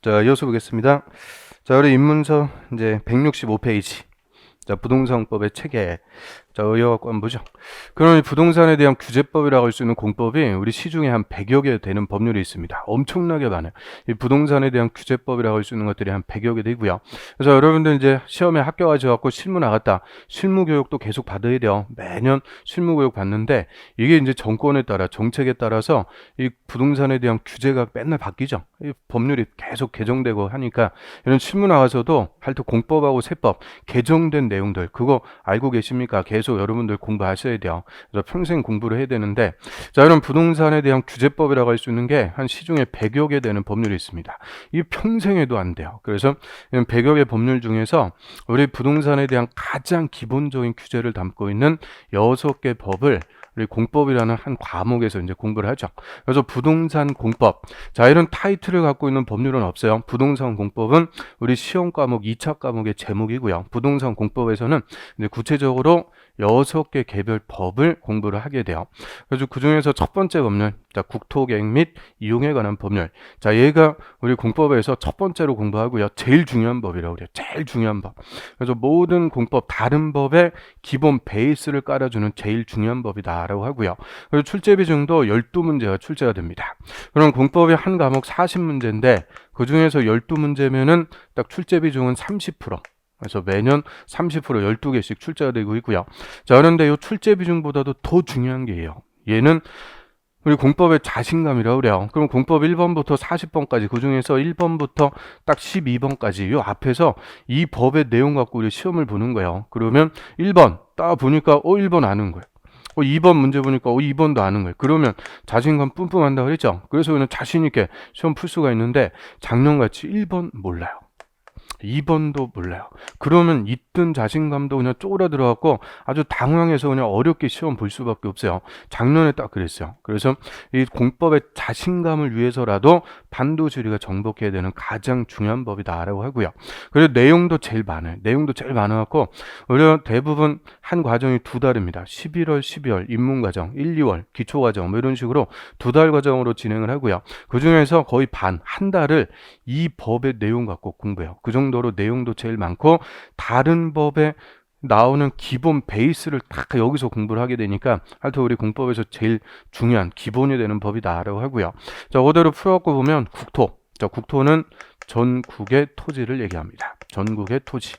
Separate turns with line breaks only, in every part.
자, 이어서 보겠습니다. 자, 우리 입문서 이제 165페이지. 자, 부동산법의 체계. 자, 의여갖고 한번 보죠. 그럼 이 부동산에 대한 규제법이라고 할 수 있는 공법이 우리 시중에 한 100여 개 되는 법률이 있습니다. 엄청나게 많아요. 이 부동산에 대한 규제법이라고 할 수 있는 것들이 한 100여 개 되고요. 그래서 여러분들 이제 시험에 합격하셔갖고 실무 나갔다. 실무 교육도 계속 받아야 돼요. 매년 실무 교육 받는데 이게 이제 정권에 따라 정책에 따라서 이 부동산에 대한 규제가 맨날 바뀌죠. 이 법률이 계속 개정되고 하니까 이런 실무 나가서도 하여튼 공법하고 세법 개정된 내용들 그거 알고 계십니까? 계속 여러분들 공부하셔야 돼요. 그래서 평생 공부를 해야 되는데 자, 이런 부동산에 대한 규제법이라고 할 수 있는 게 한 시중에 100여 개 되는 법률이 있습니다. 이 평생에도 안 돼요. 그래서 이런 100여 개 법률 중에서 우리 부동산에 대한 가장 기본적인 규제를 담고 있는 6개 법을 우리 공법이라는 한 과목에서 이제 공부를 하죠. 그래서 부동산 공법. 자, 이런 타이틀을 갖고 있는 법률은 없어요. 부동산 공법은 우리 시험 과목 2차 과목의 제목이고요. 부동산 공법에서는 이제 구체적으로 6개 개별 법을 공부를 하게 돼요. 그래서 그 중에서 첫 번째 법률, 자, 국토계획 및 이용에 관한 법률. 자, 얘가 우리 공법에서 첫 번째로 공부하고요. 제일 중요한 법이라고 그래요. 제일 중요한 법. 그래서 모든 공법, 다른 법의 기본 베이스를 깔아주는 제일 중요한 법이다라고 하고요. 그리고 출제 비중도 12문제가 출제가 됩니다. 그럼 공법이 한 과목 40문제인데 그 중에서 12문제면은 딱 출제 비중은 30%. 그래서 매년 30% 12개씩 출제가 되고 있고요. 자, 그런데 이 출제 비중보다도 더 중요한 게예요. 얘는 우리 공법의 자신감이라고 그래요. 그럼 공법 1번부터 40번까지 그 중에서 1번부터 딱 12번까지 이 앞에서 이 법의 내용 갖고 우리 시험을 보는 거예요. 그러면 1번 딱 보니까 1번 아는 거예요. 2번 문제 보니까 2번도 아는 거예요. 그러면 자신감 뿜뿜한다고 그랬죠. 그래서 그냥 자신 있게 시험 풀 수가 있는데 작년같이 1번 몰라요. 2번도 몰라요. 그러면 있던 자신감도 그냥 쪼그라들어갖고 아주 당황해서 그냥 어렵게 시험 볼 수밖에 없어요. 작년에 딱 그랬어요. 그래서 이 공법의 자신감을 위해서라도 반드시 우리가 정복해야 되는 가장 중요한 법이다라고 하고요. 그리고 내용도 제일 많아요. 내용도 제일 많아갖고 우리가 대부분 한 과정이 2달입니다. 11월, 12월 입문과정, 1, 2월 기초과정 뭐 이런 식으로 2달 과정으로 진행을 하고요. 그 중에서 거의 한 달을 이 법의 내용 갖고 공부해요. 그 정도로 내용도 제일 많고 다른 법에 나오는 기본 베이스를 딱 여기서 공부를 하게 되니까 하여튼 우리 공법에서 제일 중요한 기본이 되는 법이다라고 하고요. 자, 그대로 풀어갖고 보면 국토. 자, 국토는 전국의 토지를 얘기합니다. 전국의 토지.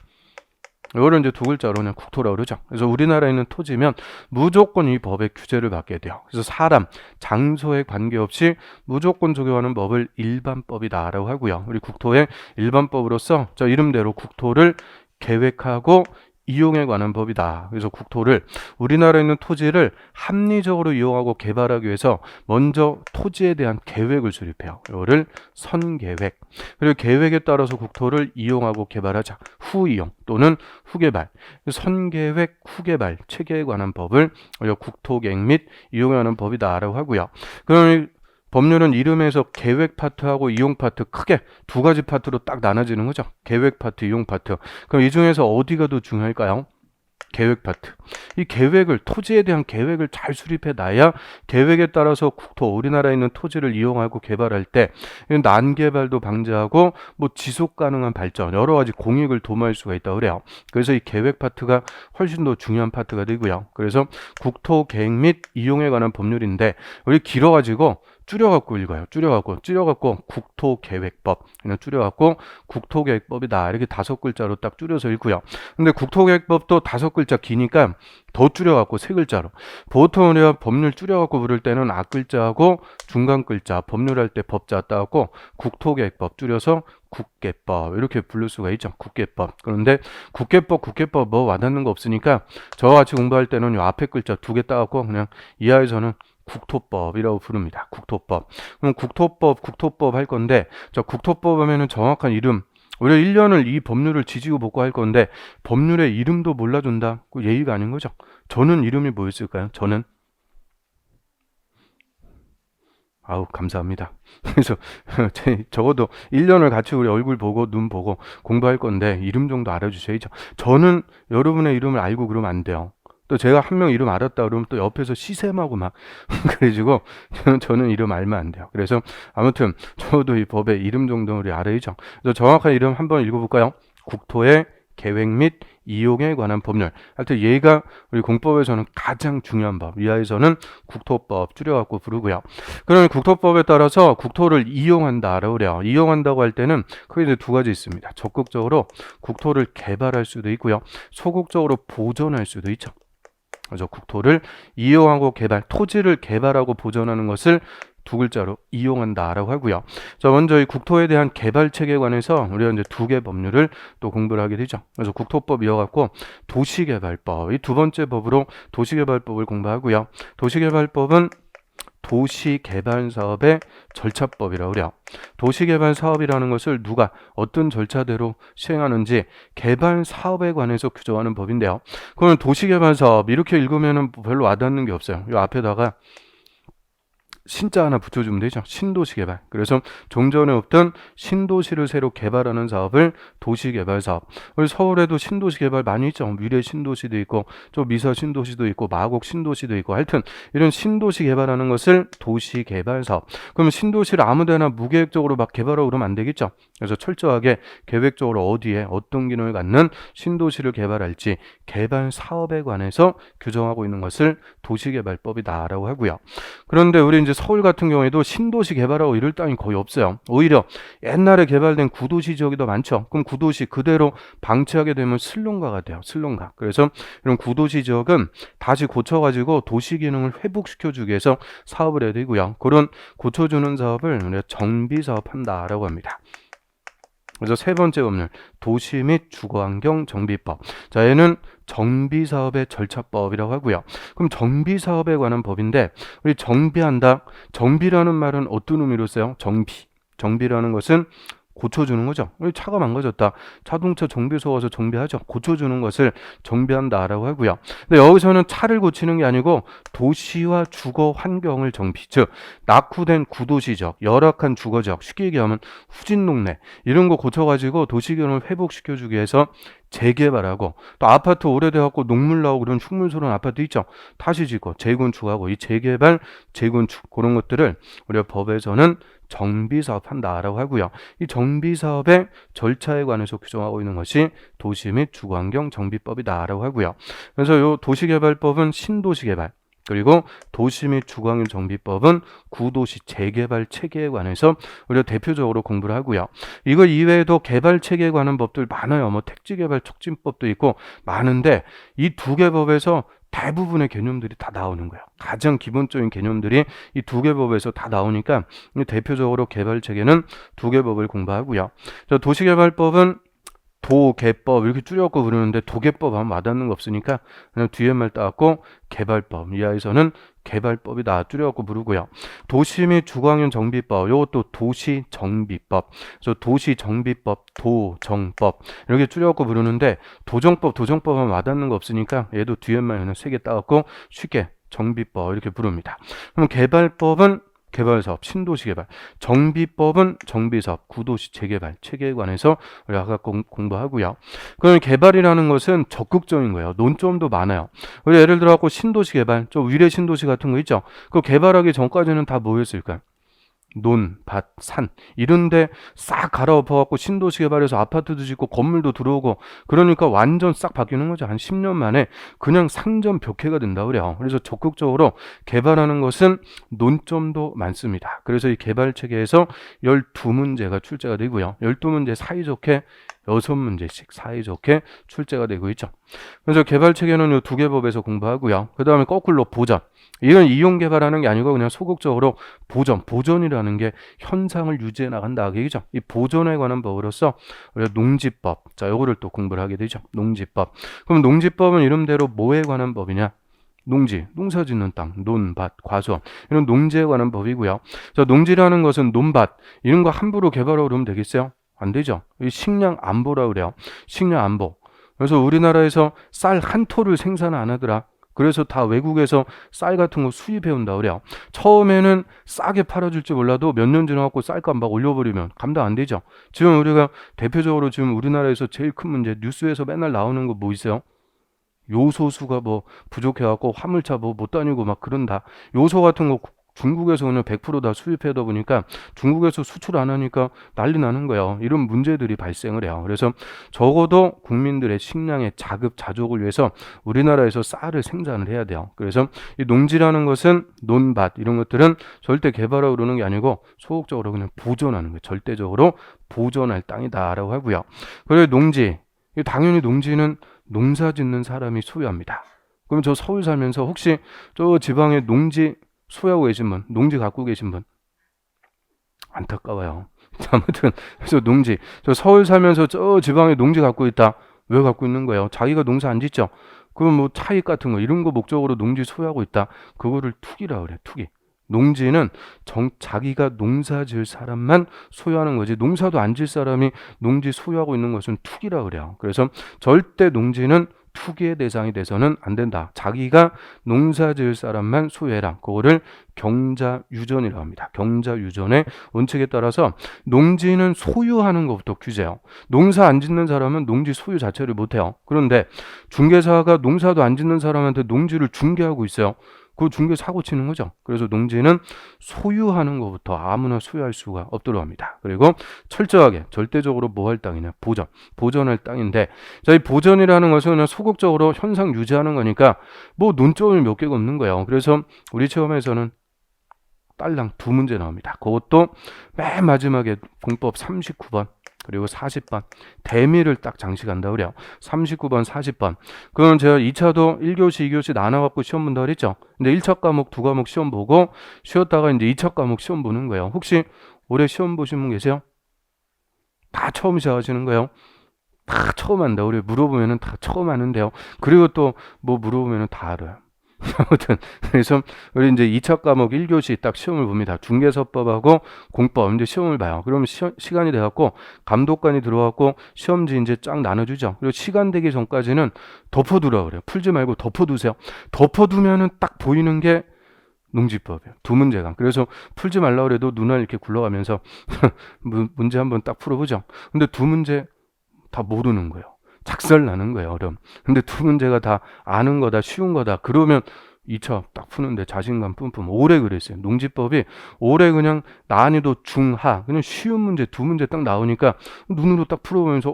이거를 이제 2글자로 그냥 국토라고 그러죠. 그래서 우리나라에 있는 토지면 무조건 이 법의 규제를 받게 돼요. 그래서 사람, 장소에 관계없이 무조건 적용하는 법을 일반법이다라고 하고요. 우리 국토의 일반법으로서 저 이름대로 국토를 계획하고 이용에 관한 법이다. 그래서 국토를 우리나라에 있는 토지를 합리적으로 이용하고 개발하기 위해서 먼저 토지에 대한 계획을 수립해요. 이거를 선계획. 그리고 계획에 따라서 국토를 이용하고 개발하자. 후이용 또는 후개발. 선계획, 후개발 체계에 관한 법을 국토계획 및 이용에 관한 법이다라고 하고요. 그럼 법률은 이름에서 계획 파트하고 이용 파트 크게 2가지 파트로 딱 나눠지는 거죠. 계획 파트, 이용 파트. 그럼 이 중에서 어디가 더 중요할까요? 계획 파트. 이 계획을, 토지에 대한 계획을 잘 수립해 놔야 계획에 따라서 국토, 우리나라에 있는 토지를 이용하고 개발할 때 난개발도 방지하고 뭐 지속 가능한 발전, 여러 가지 공익을 도모할 수가 있다고 그래요. 그래서 이 계획 파트가 훨씬 더 중요한 파트가 되고요. 그래서 국토 계획 및 이용에 관한 법률인데 우리 길어가지고 줄여갖고 읽어요. 줄여갖고 국토계획법. 그냥 줄여갖고 국토계획법이다. 이렇게 5글자로 딱 줄여서 읽고요. 근데 국토계획법도 5글자 기니까 더 줄여갖고 3글자로. 보통 우리가 법률 줄여갖고 부를 때는 앞글자하고 중간 글자, 법률할 때 법자 따갖고 국토계획법 줄여서 국계법 이렇게 부를 수가 있죠. 국계법. 그런데 국계법 뭐 와닿는 거 없으니까 저와 같이 공부할 때는 요 앞에 글자 2개 따갖고 그냥 이하에서는 국토법이라고 부릅니다. 국토법. 그럼 국토법 할 건데, 저 국토법 하면은 정확한 이름, 우리가 1년을 이 법률을 지지고 볶고 할 건데, 법률의 이름도 몰라준다? 그 예의가 아닌 거죠. 저는 이름이 뭐였을까요? 저는? 아우, 감사합니다. 그래서 적어도 1년을 같이 우리 얼굴 보고 눈 보고 공부할 건데, 이름 정도 알아주셔야죠. 저는 여러분의 이름을 알고 그러면 안 돼요. 또 제가 한 명 이름 알았다 그러면 또 옆에서 시샘하고 막 그래가지고 저는 이름 알면 안 돼요. 그래서 아무튼 저도 이 법의 이름 정도는 우리 알아야죠. 그래서 정확한 이름 한번 읽어볼까요? 국토의 계획 및 이용에 관한 법률. 하여튼 얘가 우리 공법에서는 가장 중요한 법. 이하에서는 국토법 줄여갖고 부르고요. 그러면 국토법에 따라서 국토를 이용한다라고 그래요. 이용한다고 할 때는 크게 이제 두 가지 있습니다. 적극적으로 국토를 개발할 수도 있고요. 소극적으로 보존할 수도 있죠. 그래서 국토를 이용하고 개발, 토지를 개발하고 보존하는 것을 두 글자로 이용한다라고 하고요. 자, 먼저 이 국토에 대한 개발 체계에 관해서 우리가 이제 두 개 법률을 또 공부를 하게 되죠. 그래서 국토법 이어갖고 도시개발법, 이 두 번째 법으로 도시개발법을 공부하고요. 도시개발법은 도시개발사업의 절차법이라고 그래요. 도시개발사업이라는 것을 누가 어떤 절차대로 시행하는지 개발 사업에 관해서 규정하는 법인데요. 그러면 도시개발사업 이렇게 읽으면 별로 와닿는 게 없어요. 이 앞에다가 신자 하나 붙여주면 되죠. 신도시 개발. 그래서 종전에 없던 신도시를 새로 개발하는 사업을 도시개발 사업. 우리 서울에도 신도시 개발 많이 있죠. 미래 신도시도 있고, 저 미사 신도시도 있고, 마곡 신도시도 있고, 하여튼 이런 신도시 개발하는 것을 도시개발 사업. 그러면 신도시를 아무데나 무계획적으로 막 개발하고 그러면 안 되겠죠. 그래서 철저하게 계획적으로 어디에 어떤 기능을 갖는 신도시를 개발할지 개발 사업에 관해서 규정하고 있는 것을 도시개발법이다라고 하고요. 그런데 우리 이제 서울 같은 경우에도 신도시 개발하고 이럴 땅이 거의 없어요. 오히려 옛날에 개발된 구도시 지역이 더 많죠. 그럼 구도시 그대로 방치하게 되면 슬럼가가 돼요. 슬럼가. 그래서 이런 구도시 지역은 다시 고쳐가지고 도시 기능을 회복시켜주기 위해서 사업을 해야 되고요. 그런 고쳐주는 사업을 우리가 정비사업 한다라고 합니다. 그래서 세 번째 법률, 도시 및 주거환경 정비법. 자, 얘는 정비사업의 절차법이라고 하고요. 그럼 정비사업에 관한 법인데, 우리 정비한다. 정비라는 말은 어떤 의미로 써요? 정비. 정비라는 것은 고쳐주는 거죠. 차가 망가졌다. 자동차 정비소 가서 정비하죠. 고쳐주는 것을 정비한다라고 하고요. 근데 여기서는 차를 고치는 게 아니고 도시와 주거 환경을 정비. 즉 낙후된 구도시적, 열악한 주거적, 쉽게 얘기하면 후진 동네 이런 거 고쳐가지고 도시균을 회복시켜주기 위해서 재개발하고 또 아파트 오래돼갖고 녹물 나오고 그런 흉물스러운 아파트 있죠. 다시 짓고 재건축하고 이 재개발, 재건축 그런 것들을 우리가 법에서는 정비사업 한다라고 하고요. 이 정비사업의 절차에 관해서 규정하고 있는 것이 도시 및 주거환경 정비법이다라고 하고요. 그래서 이 도시개발법은 신도시개발 그리고 도시 및 주거환경 정비법은 구도시 재개발 체계에 관해서 우리가 대표적으로 공부를 하고요. 이거 이외에도 개발 체계에 관한 법들 많아요. 뭐 택지개발 촉진법도 있고 많은데 이 두 개 법에서 대부분의 개념들이 다 나오는 거예요. 가장 기본적인 개념들이 이 두 개 법에서 다 나오니까 대표적으로 개발 체계는 두 개 법을 공부하고요. 도시개발법은 도개법 이렇게 줄여갖고 부르는데 도개법 하면 와닿는 거 없으니까 그냥 뒤에 말 따갖고 개발법 이하에서는 개발법이다 줄여갖고 부르고요. 도시 및 주거환경 정비법 이것도 도시정비법 그래서 도시정비법 도정법 이렇게 줄여갖고 부르는데 도정법 하면 와닿는 거 없으니까 얘도 뒤에 말 그냥 세 개 따갖고 쉽게 정비법 이렇게 부릅니다. 그럼 개발법은 개발사업, 신도시개발, 정비법은 정비사업, 구도시 재개발, 체계에 관해서 우리가 아까 공부하고요. 그럼 개발이라는 것은 적극적인 거예요. 논점도 많아요. 우리 예를 들어 갖고 신도시개발, 저 위례 신도시 같은 거 있죠. 그 개발하기 전까지는 다 뭐였을까요? 논, 밭, 산 이런데 싹 갈아엎어갖고 신도시 개발해서 아파트도 짓고 건물도 들어오고 그러니까 완전 싹 바뀌는 거죠. 한 10년 만에 그냥 상점벽해가 된다 그래요. 그래서 적극적으로 개발하는 것은 논점도 많습니다. 그래서 이 개발 체계에서 12문제가 출제가 되고요. 12문제 사이좋게 6문제씩 사이좋게 출제가 되고 있죠. 그래서 개발 체계는 이 두 개 법에서 공부하고요. 그 다음에 거꾸로 보전. 이건 이용 개발하는 게 아니고 그냥 소극적으로 보존이라는 게 현상을 유지해 나간다. 얘기죠. 이 보존에 관한 법으로서 우리가 농지법. 자, 요거를 또 공부를 하게 되죠. 농지법. 그럼 농지법은 이름대로 뭐에 관한 법이냐? 농지, 농사 짓는 땅, 논, 밭, 과수원 이런 농지에 관한 법이고요. 자, 농지라는 것은 논밭 이런 거 함부로 개발하고 그러면 되겠어요? 안 되죠. 이 식량 안보라 그래요. 식량 안보. 그래서 우리나라에서 쌀 한 톨을 생산 안 하더라. 그래서 다 외국에서 쌀 같은 거 수입해 온다 그래요. 처음에는 싸게 팔아줄지 몰라도 몇 년 지나갖고 쌀값 막 올려버리면 감당 안 되죠. 지금 우리가 대표적으로 지금 우리나라에서 제일 큰 문제 뉴스에서 맨날 나오는 거 뭐 있어요? 요소수가 뭐 부족해갖고 화물차 뭐 못 다니고 막 그런다. 요소 같은 거 중국에서 그냥 100%다 수입하다 보니까 중국에서 수출 안 하니까 난리 나는 거예요. 이런 문제들이 발생을 해요. 그래서 적어도 국민들의 식량의 자급자족을 위해서 우리나라에서 쌀을 생산을 해야 돼요. 그래서 이 농지라는 것은 논밭 이런 것들은 절대 개발하고 그러는 게 아니고 소극적으로 그냥 보존하는 거예요. 절대적으로 보존할 땅이다라고 하고요. 그리고 농지, 당연히 농지는 농사 짓는 사람이 소유합니다. 그럼 저 서울 살면서 혹시 저 지방에 농지 소유하고 계신 분, 농지 갖고 계신 분 안타까워요. 아무튼 그래서 농지, 저 서울 살면서 저 지방에 농지 갖고 있다. 왜 갖고 있는 거예요? 자기가 농사 안 짓죠. 그럼 뭐 차익 같은 거 이런 거 목적으로 농지 소유하고 있다. 그거를 투기라 그래. 투기. 농지는 자기가 농사 지을 사람만 소유하는 거지 농사도 안 질 사람이 농지 소유하고 있는 것은 투기라 그래요. 그래서 절대 농지는 투기의 대상이 돼서는 안 된다. 자기가 농사 지을 사람만 소유해라. 그거를 경자유전이라고 합니다. 경자유전의 원칙에 따라서 농지는 소유하는 것부터 규제해요. 농사 안 짓는 사람은 농지 소유 자체를 못해요. 그런데 중개사가 농사도 안 짓는 사람한테 농지를 중개하고 있어요. 그 중개 사고 치는 거죠. 그래서 농지는 소유하는 것부터 아무나 소유할 수가 없도록 합니다. 그리고 철저하게 절대적으로 뭐 할 땅이냐? 보존할 땅인데, 자, 이 보존이라는 것은 그냥 소극적으로 현상 유지하는 거니까 뭐 논점이 몇 개가 없는 거예요. 그래서 우리 시험에서는 딸랑 두 문제 나옵니다. 그것도 맨 마지막에 공법 39번 그리고 40번 대미를 딱 장식한다고 그래요. 39번 40번 그럼 제가 2차도 1교시 2교시 나눠갖고 시험 본다고 그랬죠. 근데 1차 과목 두 과목 시험 보고 쉬었다가 이제 2차 과목 시험 보는 거예요. 혹시 올해 시험 보신 분 계세요? 다 처음 시작하시는 거예요? 다 처음 한다. 우리 물어보면은 다 처음 하는데요. 그리고 또 뭐 물어보면은 다 알아요. 아무튼 그래서 우리 이제 2차 과목 1교시 딱 시험을 봅니다. 중개사법하고 공법 이제 시험을 봐요. 그러면 시간이 돼갖고 감독관이 들어갖고 시험지 이제 쫙 나눠주죠. 그리고 시간 되기 전까지는 덮어두라 그래요. 풀지 말고 덮어두세요. 덮어두면은 딱 보이는 게 농지법이에요. 두 문제가. 그래서 풀지 말라 그래도 눈알 이렇게 굴러가면서 문제 한번 딱 풀어보죠. 근데 두 문제 다 모르는 거예요. 작살 나는 거예요, 어려움. 근데 두 문제가 다 아는 거다, 쉬운 거다. 그러면 2차 딱 푸는데 자신감 뿜뿜. 오래 그랬어요. 농지법이 오래 그냥 난이도 중하, 그냥 쉬운 문제 두 문제 딱 나오니까 눈으로 딱 풀어보면서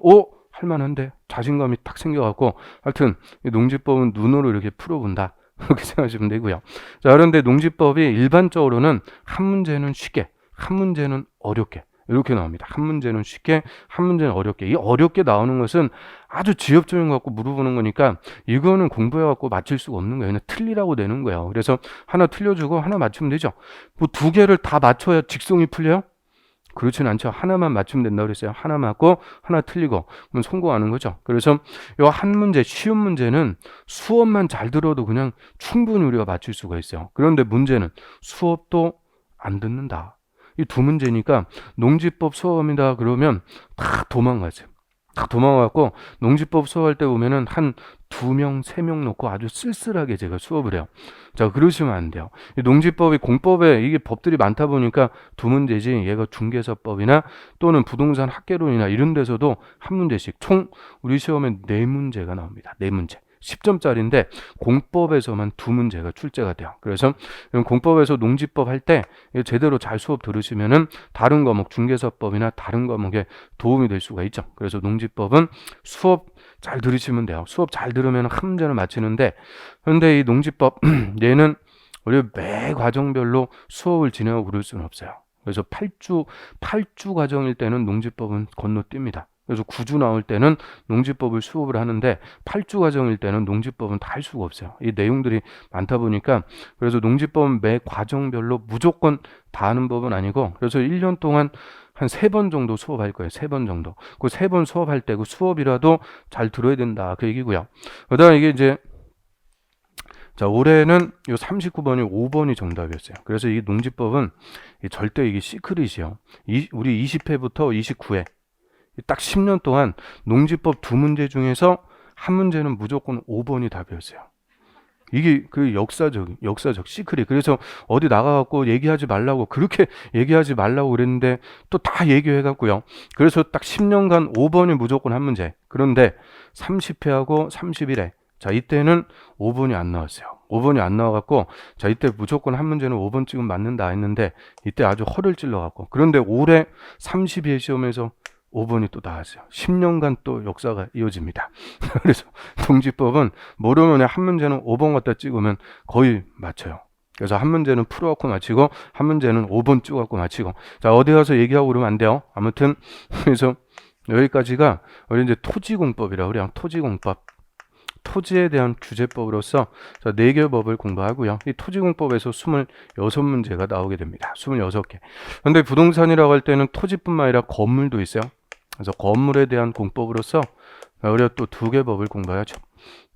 할만한데 자신감이 딱 생겨갖고 하여튼 농지법은 눈으로 이렇게 풀어본다. 그렇게 생각하시면 되고요. 자, 그런데 농지법이 일반적으로는 한 문제는 쉽게, 한 문제는 어렵게 이렇게 나옵니다. 한 문제는 쉽게, 한 문제는 어렵게. 이 어렵게 나오는 것은 아주 지엽적인 거 갖고 물어보는 거니까 이거는 공부해갖고 맞출 수가 없는 거예요. 그냥 틀리라고 되는 거예요. 그래서 하나 틀려주고 하나 맞추면 되죠. 뭐 두 개를 다 맞춰야 직송이 풀려요? 그렇진 않죠. 하나만 맞추면 된다고 그랬어요. 하나 맞고 하나 틀리고 그럼 성공하는 거죠. 그래서 이 한 문제, 쉬운 문제는 수업만 잘 들어도 그냥 충분히 우리가 맞출 수가 있어요. 그런데 문제는 수업도 안 듣는다. 이 두 문제니까 농지법 수업합니다. 그러면 다 도망가세요. 다 도망가고 농지법 수업할 때 보면은 한 2명, 3명 놓고 아주 쓸쓸하게 제가 수업을 해요. 자, 그러시면 안 돼요. 이 농지법이 공법에 이게 법들이 많다 보니까 두 문제지 얘가 중개사법이나 또는 부동산 학개론이나 이런 데서도 한 문제씩 총 우리 시험에 4문제가 나옵니다. 4문제. 10점짜리인데 공법에서만 2문제가 출제가 돼요. 그래서 공법에서 농지법 할 때 제대로 잘 수업 들으시면은 다른 과목 중개사법이나 다른 과목에 도움이 될 수가 있죠. 그래서 농지법은 수업 잘 들으시면 돼요. 수업 잘 들으면 한 문제는 맞히는데 그런데 이 농지법 얘는 우리 매 과정별로 수업을 진행하고 그럴 수는 없어요. 그래서 8주 과정일 때는 농지법은 건너뜁니다. 그래서 9주 나올 때는 농지법을 수업을 하는데 8주 과정일 때는 농지법은 다 할 수가 없어요. 이 내용들이 많다 보니까 그래서 농지법은 매 과정별로 무조건 다 하는 법은 아니고 그래서 1년 동안 한 3번 정도 수업할 거예요. 3번 정도. 그 3번 수업할 때 그 수업이라도 잘 들어야 된다. 그 얘기고요. 그다음에 이게 이제 자, 올해는 이 39번이 5번이 정답이었어요. 그래서 이 농지법은 절대 이게 시크릿이요. 우리 20회부터 29회 딱 10년 동안 농지법 2문제 중에서 한 문제는 무조건 5번이 답이었어요. 이게 그 역사적 시크릿. 그래서 어디 나가갖고 얘기하지 말라고 그렇게 얘기하지 말라고 그랬는데 또 다 얘기해갖고요. 그래서 딱 10년간 5번이 무조건 한 문제. 그런데 30회하고 31회 자, 이때는 5번이 안 나왔어요. 5번이 안 나와갖고, 자, 이때 무조건 한 문제는 5번 찍으면 맞는다 했는데, 이때 아주 허를 찔러갖고. 그런데 올해 32회 시험에서 5번이 또 나왔어요. 10년간 또 역사가 이어집니다. 그래서 동지법은 모르면 한 문제는 5번 갖다 찍으면 거의 맞춰요. 그래서 한 문제는 풀어갖고 맞히고, 한 문제는 5번 찍어갖고 맞히고. 자, 어디 가서 얘기하고 그러면 안 돼요. 아무튼, 그래서 여기까지가 우리 이제 토지공법이라고 그래요. 토지공법. 토지에 대한 규제법으로서 4개 법을 공부하고요. 이 토지공법에서 26문제가 나오게 됩니다. 26개. 근데 부동산이라고 할 때는 토지뿐만 아니라 건물도 있어요. 그래서 건물에 대한 공법으로서 우리가 또 2개 법을 공부하죠.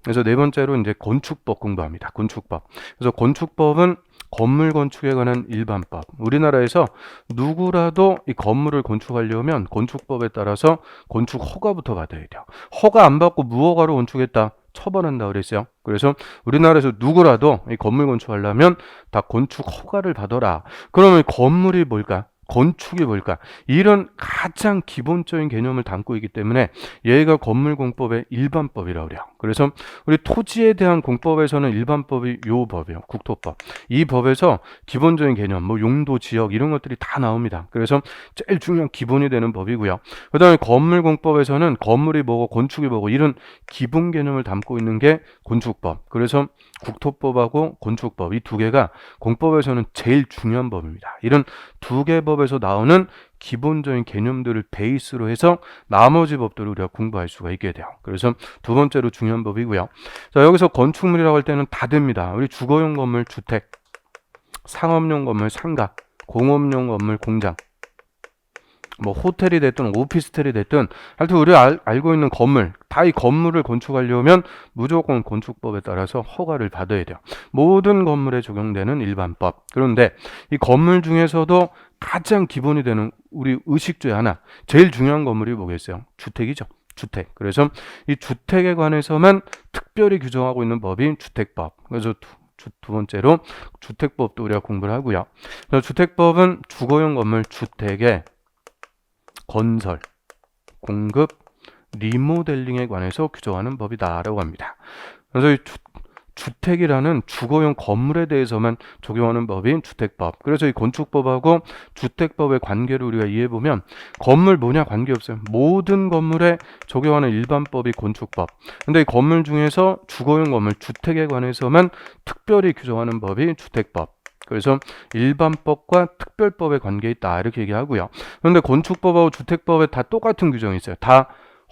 그래서 네 번째로 이제 건축법 공부합니다. 건축법. 그래서 건축법은 건물 건축에 관한 일반법. 우리나라에서 누구라도 이 건물을 건축하려면 건축법에 따라서 건축 허가부터 받아야 돼요. 허가 안 받고 무허가로 건축했다, 처벌한다 그랬어요. 그래서 우리나라에서 누구라도 이 건물 건축하려면 다 건축 허가를 받아라. 그러면 건물이 뭘까? 건축이 뭘까? 이런 가장 기본적인 개념을 담고 있기 때문에 얘가 건물공법의 일반법이라고 그래요. 그래서 우리 토지에 대한 공법에서는 일반법이 요 법이에요. 국토법. 이 법에서 기본적인 개념, 뭐 용도, 지역 이런 것들이 다 나옵니다. 그래서 제일 중요한 기본이 되는 법이고요. 그 다음에 건물공법에서는 건물이 뭐고 건축이 뭐고 이런 기본 개념을 담고 있는 게 건축법. 그래서 국토법하고 건축법 이 2개가 공법에서는 제일 중요한 법입니다. 이런 2개 법에서 나오는 기본적인 개념들을 베이스로 해서 나머지 법들을 우리가 공부할 수가 있게 돼요. 그래서 2번째로 중요한 법이고요. 자, 여기서 건축물이라고 할 때는 다 됩니다. 우리 주거용 건물 주택, 상업용 건물 상가, 공업용 건물 공장, 뭐 호텔이 됐든 오피스텔이 됐든 하여튼 우리가 알고 있는 건물, 다 이 건물을 건축하려면 무조건 건축법에 따라서 허가를 받아야 돼요. 모든 건물에 적용되는 일반법. 그런데 이 건물 중에서도 가장 기본이 되는 우리 의식주의 하나, 제일 중요한 건물이 뭐겠어요? 주택이죠. 주택. 그래서 이 주택에 관해서만 특별히 규정하고 있는 법이 주택법. 그래서 두 번째로 주택법도 우리가 공부를 하고요. 주택법은 주거용 건물 주택의 건설, 공급, 리모델링에 관해서 규정하는 법이다라고 합니다. 그래서 이 주택이라는 주거용 건물에 대해서만 적용하는 법인 주택법. 그래서 이 건축법하고 주택법의 관계를 우리가 이해해보면 건물 뭐냐 관계없어요. 모든 건물에 적용하는 일반법이 건축법. 근데 이 건물 중에서 주거용 건물, 주택에 관해서만 특별히 규정하는 법이 주택법. 그래서 일반법과 특별법의 관계에 있다 이렇게 얘기하고요. 그런데 건축법하고 주택법에 다 똑같은 규정이 있어요. 다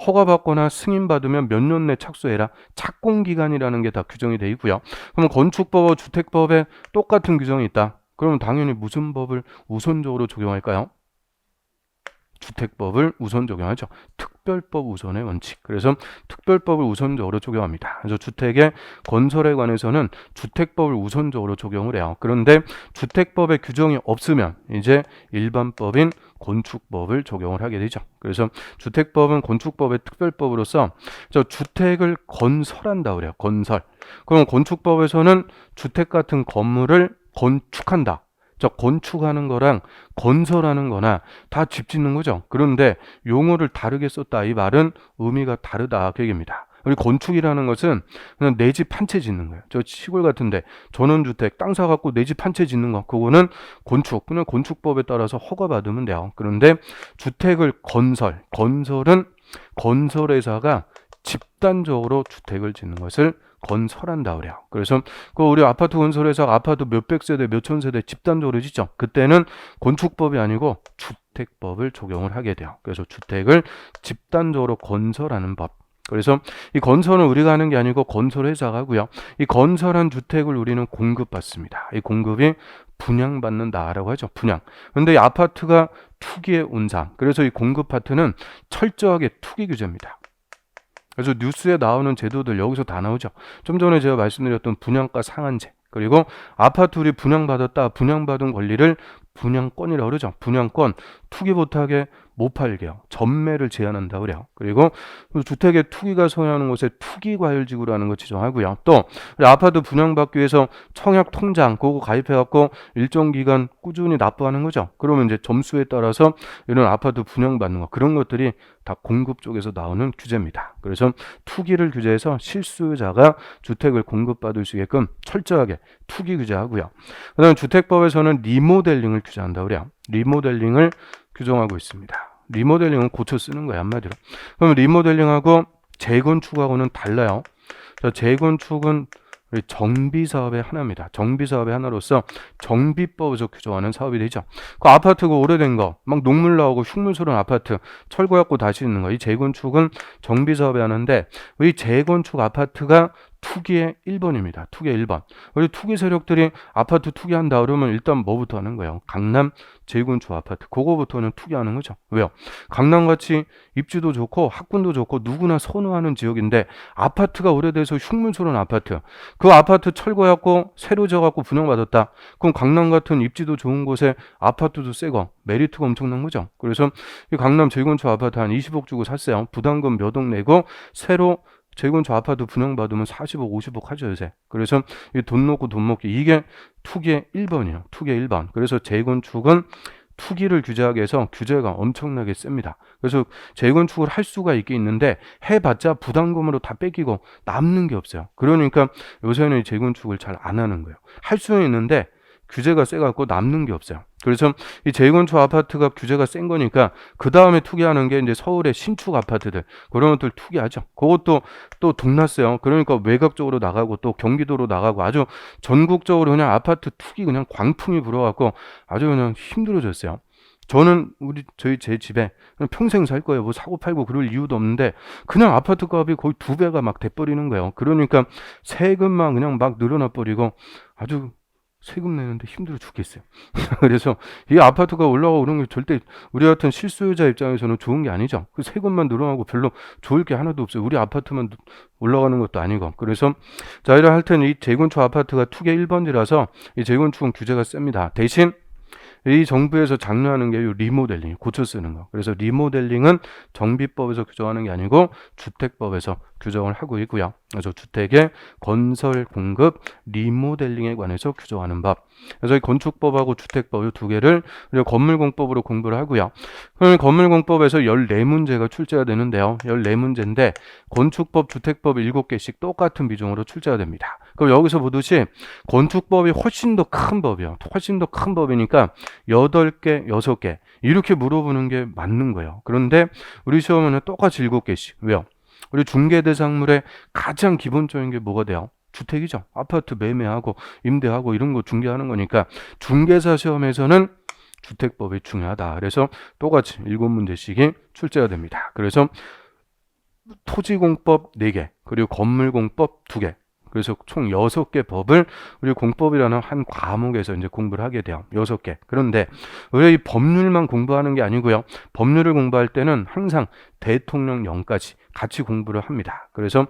허가받거나 승인받으면 몇 년 내 착수해라. 착공기간이라는 게 다 규정이 되어 있고요. 그러면 건축법하고 주택법에 똑같은 규정이 있다. 그러면 당연히 무슨 법을 우선적으로 적용할까요? 주택법을 우선 적용하죠. 특별법 우선의 원칙. 그래서 특별법을 우선적으로 적용합니다. 그래서 주택의 건설에 관해서는 주택법을 우선적으로 적용을 해요. 그런데 주택법의 규정이 없으면 이제 일반법인 건축법을 적용을 하게 되죠. 그래서 주택법은 건축법의 특별법으로서 저 주택을 건설한다 그래요. 건설. 그럼 건축법에서는 주택 같은 건물을 건축한다. 건축하는 거랑 건설하는 거나 다 집 짓는 거죠. 그런데 용어를 다르게 썼다. 이 말은 의미가 다르다. 그 얘기입니다. 우리 건축이라는 것은 그냥 내 집 한 채 짓는 거예요. 저 시골 같은데 전원주택 땅 사갖고 내 집 한 채 짓는 거. 그거는 건축. 그냥 건축법에 따라서 허가받으면 돼요. 그런데 주택을 건설은 건설회사가 집단적으로 주택을 짓는 것을 건설한다 그래요. 그래서 우리 아파트 건설회사가 아파트 몇백 세대, 몇천 세대 집단적으로 짓죠. 그때는 건축법이 아니고 주택법을 적용을 하게 돼요. 그래서 주택을 집단적으로 건설하는 법. 그래서 이 건설은 우리가 하는 게 아니고 건설회사가 하고요. 이 건설한 주택을 우리는 공급받습니다. 이 공급이 분양받는다라고 하죠. 분양. 근데 이 아파트가 투기의 온상. 그래서 이 공급 파트는 철저하게 투기 규제입니다. 그래서 뉴스에 나오는 제도들 여기서 다 나오죠. 좀 전에 제가 말씀드렸던 분양가 상한제. 그리고 아파트 우리 분양받았다. 분양받은 권리를 분양권이라고 그러죠. 분양권 투기 못하게 못 팔게요. 전매를 제한한다 그래요. 그리고 주택의 투기가 소유하는 곳에 투기과열지구라는 거 지정하고요. 또 우리 아파트 분양받기 위해서 청약 통장 그거 가입해갖고 일정 기간 꾸준히 납부하는 거죠. 그러면 이제 점수에 따라서 이런 아파트 분양받는 거 그런 것들이 다 공급 쪽에서 나오는 규제입니다. 그래서 투기를 규제해서 실수요자가 주택을 공급받을 수 있게끔 철저하게 투기 규제하고요. 그 다음에 주택법에서는 리모델링을 규제한다 그래요. 리모델링을 규정하고 있습니다. 리모델링은 고쳐 쓰는 거예요, 한마디로. 그럼 리모델링하고 재건축하고는 달라요. 재건축은 정비사업의 하나입니다. 정비사업의 하나로서 정비법에서 규정하는 사업이 되죠. 그 아파트가 오래된 거, 막 녹물 나오고 흉물스러운 아파트, 철거해갖고 다시 짓는 거. 이 재건축은 정비사업의 하나인데, 이 재건축 아파트가 투기의 1번입니다. 투기의 1번. 우리 투기 세력들이 아파트 투기한다 그러면 일단 뭐부터 하는 거예요? 강남 재건축 아파트. 그거부터는 투기하는 거죠. 왜요? 강남같이 입지도 좋고 학군도 좋고 누구나 선호하는 지역인데 아파트가 오래돼서 흉물스러운 아파트. 그 아파트 철거해갖고 새로 지어갖고 분양받았다. 그럼 강남 같은 입지도 좋은 곳에 아파트도 새거 메리트가 엄청난 거죠. 그래서 이 강남 재건축 아파트 한 20억 주고 샀어요. 부담금 몇 억 내고 새로 재건축 아파트 분양받으면 40억, 50억 하죠, 요새. 그래서 돈 놓고 돈 먹기. 이게 투기의 1번이에요. 투기의 1번. 그래서 재건축은 투기를 규제하기 위해서 규제가 엄청나게 셉니다. 그래서 재건축을 할 수가 있는데 해봤자 부담금으로 다 뺏기고 남는 게 없어요. 그러니까 요새는 재건축을 잘 안 하는 거예요. 할 수는 있는데 규제가 세갖고 남는 게 없어요. 그래서 이 재건축 아파트가 규제가 센 거니까 그 다음에 투기하는 게 이제 서울의 신축 아파트들 그런 것들 투기하죠. 그것도 또 돈 났어요. 그러니까 외곽 쪽으로 나가고 또 경기도로 나가고 아주 전국적으로 그냥 아파트 투기 그냥 광풍이 불어갖고 아주 그냥 힘들어졌어요. 저는 제 집에 그냥 평생 살 거예요. 뭐 사고 팔고 그럴 이유도 없는데 그냥 아파트 값이 거의 2배가 막 돼버리는 거예요. 그러니까 세금만 그냥 막 늘어나 버리고 아주 세금 내는데 힘들어 죽겠어요. 그래서 이 아파트가 올라가고 그런 게 절대 우리 같은 실수요자 입장에서는 좋은 게 아니죠. 그 세금만 늘어나고 별로 좋을 게 하나도 없어요. 우리 아파트만 올라가는 것도 아니고. 그래서 자, 이래 하여튼 이 재건축 아파트가 투기 1번지라서 이 재건축은 규제가 셉니다. 대신 이 정부에서 장려하는 게 리모델링, 고쳐 쓰는 거. 그래서 리모델링은 정비법에서 규정하는 게 아니고 주택법에서 규정을 하고 있고요. 그래서 주택의 건설, 공급, 리모델링에 관해서 규정하는 법. 그래서 이 건축법하고 주택법 이 두 개를 우리가 건물공법으로 공부를 하고요. 그러면 건물공법에서 14문제가 출제가 되는데요. 14문제인데 건축법, 주택법 7개씩 똑같은 비중으로 출제가 됩니다. 그럼 여기서 보듯이 건축법이 훨씬 더 큰 법이에요. 훨씬 더 큰 법이니까 8개, 6개 이렇게 물어보는 게 맞는 거예요. 그런데 우리 시험에는 똑같이 7개씩. 왜요? 우리 중개대상물의 가장 기본적인 게 뭐가 돼요? 주택이죠. 아파트 매매하고 임대하고 이런 거 중개하는 거니까 중개사 시험에서는 주택법이 중요하다. 그래서 똑같이 7문제씩이 출제가 됩니다. 그래서 토지공법 4개 그리고 건물공법 2개 그래서 총 6개 법을 우리 공법이라는 한 과목에서 이제 공부를 하게 돼요. 6개. 그런데 우리가 이 법률만 공부하는 게 아니고요. 법률을 공부할 때는 항상 대통령령까지 같이 공부를 합니다. 그래서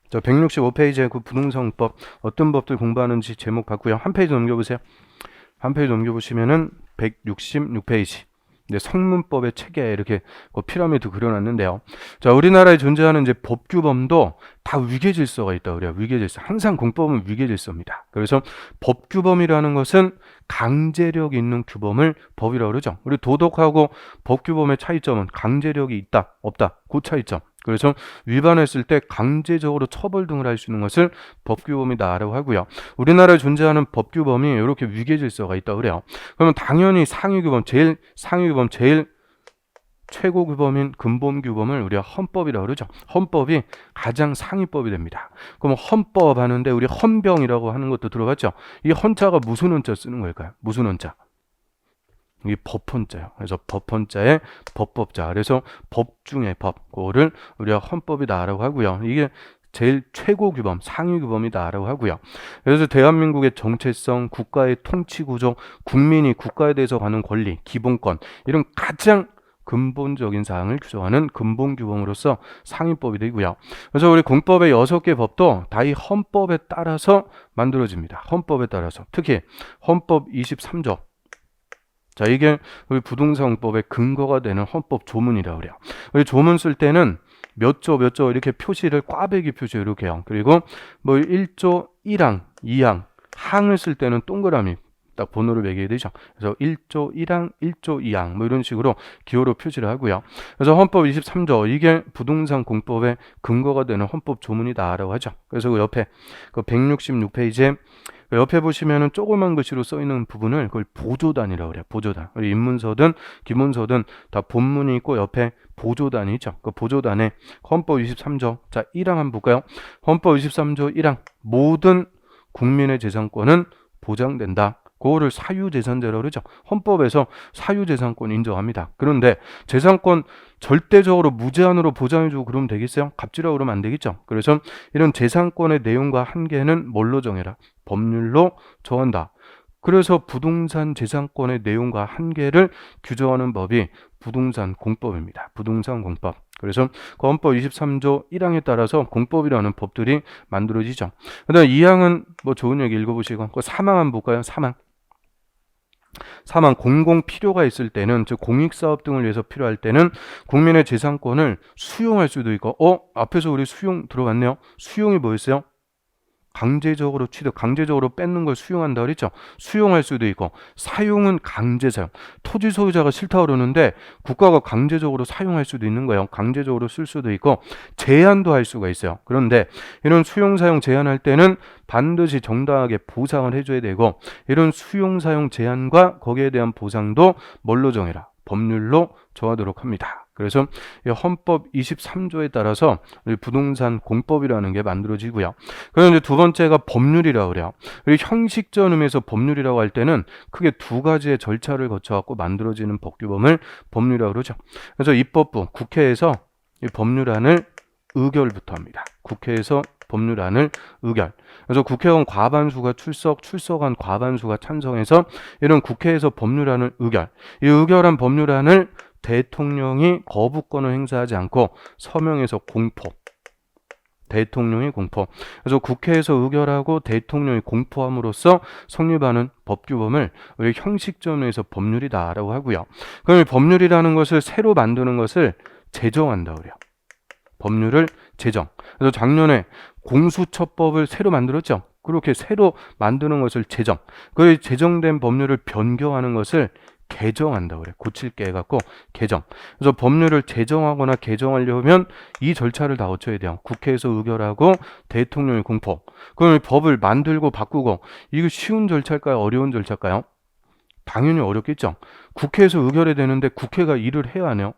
저 165페이지에 그 부동산법 어떤 법들 공부하는지 제목 봤고요. 한 페이지 넘겨보세요. 한 페이지 넘겨보시면은 166페이지. 네, 성문법의 체계 이렇게 피라미드 그려놨는데요. 자, 우리나라에 존재하는 이제 법규범도 다 위계질서가 있다 그래요. 위계질서. 항상 공법은 위계질서입니다. 그래서 법규범이라는 것은 강제력 있는 규범을 법이라고 그러죠. 우리 도덕하고 법규범의 차이점은 강제력이 있다, 없다. 그 차이점. 그래서 위반했을 때 강제적으로 처벌 등을 할 수 있는 것을 법규범이다라고 하고요. 우리나라에 존재하는 법규범이 이렇게 위계질서가 있다고 그래요. 그러면 당연히 상위규범, 제일 상위규범, 제일 최고 규범인 근본규범을 우리가 헌법이라고 그러죠. 헌법이 가장 상위법이 됩니다. 그럼 헌법 하는데 우리 헌병이라고 하는 것도 들어봤죠. 이 헌자가 무슨 헌자 쓰는 걸까요? 무슨 헌자? 이 법헌자요. 그래서 법헌자의 법법자. 그래서 법 중에 법. 그거를 우리가 헌법이다라고 하고요. 이게 제일 최고 규범, 상위 규범이다라고 하고요. 그래서 대한민국의 정체성, 국가의 통치 구조, 국민이 국가에 대해서 가는 권리, 기본권 이런 가장 근본적인 사항을 규정하는 근본 규범으로서 상위법이 되고요. 그래서 우리 공법의 6개 법도 다 이 헌법에 따라서 만들어집니다. 헌법에 따라서. 특히 헌법 23조 자, 이게 우리 부동산법의 근거가 되는 헌법 조문이라고 그래요. 우리 조문 쓸 때는 몇 조 이렇게 표시를 꽈배기 표시 이렇게 해요. 그리고 뭐 1조 1항, 2항, 항을 쓸 때는 동그라미 딱 번호를 매겨야 되죠. 그래서 1조 1항, 1조 2항 뭐 이런 식으로 기호로 표시를 하고요. 그래서 헌법 23조 이게 부동산 공법의 근거가 되는 헌법 조문이다라고 하죠. 그래서 그 옆에 그 166페이지에 옆에 보시면은 조그만 글씨로 써 있는 부분을 그걸 보조단이라고 그래요. 보조단. 우리 입문서든 기문서든 다 본문이 있고 옆에 보조단이 있죠. 그 보조단에 헌법 23조 자 1항 한번 볼까요? 헌법 23조 1항 모든 국민의 재산권은 보장된다. 그거를 사유재산제라고 그러죠. 헌법에서 사유재산권 인정합니다. 그런데 재산권 절대적으로 무제한으로 보장해주고 그러면 되겠어요? 갑질하고 그러면 안 되겠죠. 그래서 이런 재산권의 내용과 한계는 뭘로 정해라? 법률로 정한다. 그래서 부동산 재산권의 내용과 한계를 규정하는 법이 부동산 공법입니다. 부동산 공법. 그래서 그 헌법 23조 1항에 따라서 공법이라는 법들이 만들어지죠. 그다음 2항은 뭐 좋은 얘기 읽어보시고 그 3항 한번 볼까요? 3항. 공공 필요가 있을 때는 즉 공익사업 등을 위해서 필요할 때는 국민의 재산권을 수용할 수도 있고 앞에서 우리 수용 들어갔네요. 수용이 뭐였어요? 강제적으로 취득, 강제적으로 뺏는 걸 수용한다 그랬죠. 수용할 수도 있고 사용은 강제 사용. 토지 소유자가 싫다 그러는데 국가가 강제적으로 사용할 수도 있는 거예요. 강제적으로 쓸 수도 있고 제한도 할 수가 있어요. 그런데 이런 수용 사용 제한할 때는 반드시 정당하게 보상을 해줘야 되고 이런 수용 사용 제한과 거기에 대한 보상도 뭘로 정해라? 법률로 정하도록 합니다. 그래서 헌법 23조에 따라서 부동산 공법이라는 게 만들어지고요. 그럼 이제 두 번째가 법률이라고 그래요. 우리 형식적 의미에서 법률이라고 할 때는 크게 두 가지의 절차를 거쳐갖고 만들어지는 법규범을 법률이라고 그러죠. 그래서 입법부, 국회에서 이 법률안을 의결부터 합니다. 국회에서 법률안을 의결. 그래서 국회의원 과반수가 출석한 과반수가 찬성해서 이런 국회에서 법률안을 의결. 이 의결한 법률안을 대통령이 거부권을 행사하지 않고 서명해서 공포. 대통령이 공포. 그래서 국회에서 의결하고 대통령이 공포함으로써 성립하는 법규범을 우리 형식점에서 법률이다라고 하고요. 그럼 법률이라는 것을 새로 만드는 것을 제정한다 그래요. 법률을 제정. 그래서 작년에 공수처법을 새로 만들었죠. 그렇게 새로 만드는 것을 제정. 그 제정된 법률을 변경하는 것을 개정한다고 그래. 고칠게 해갖고 개정. 그래서 법률을 제정하거나 개정하려면 이 절차를 다 거쳐야 돼요. 국회에서 의결하고 대통령이 공포. 그럼 법을 만들고 바꾸고 이거 쉬운 절차일까요? 어려운 절차일까요? 당연히 어렵겠죠. 국회에서 의결해야 되는데 국회가 일을 해야 하네요.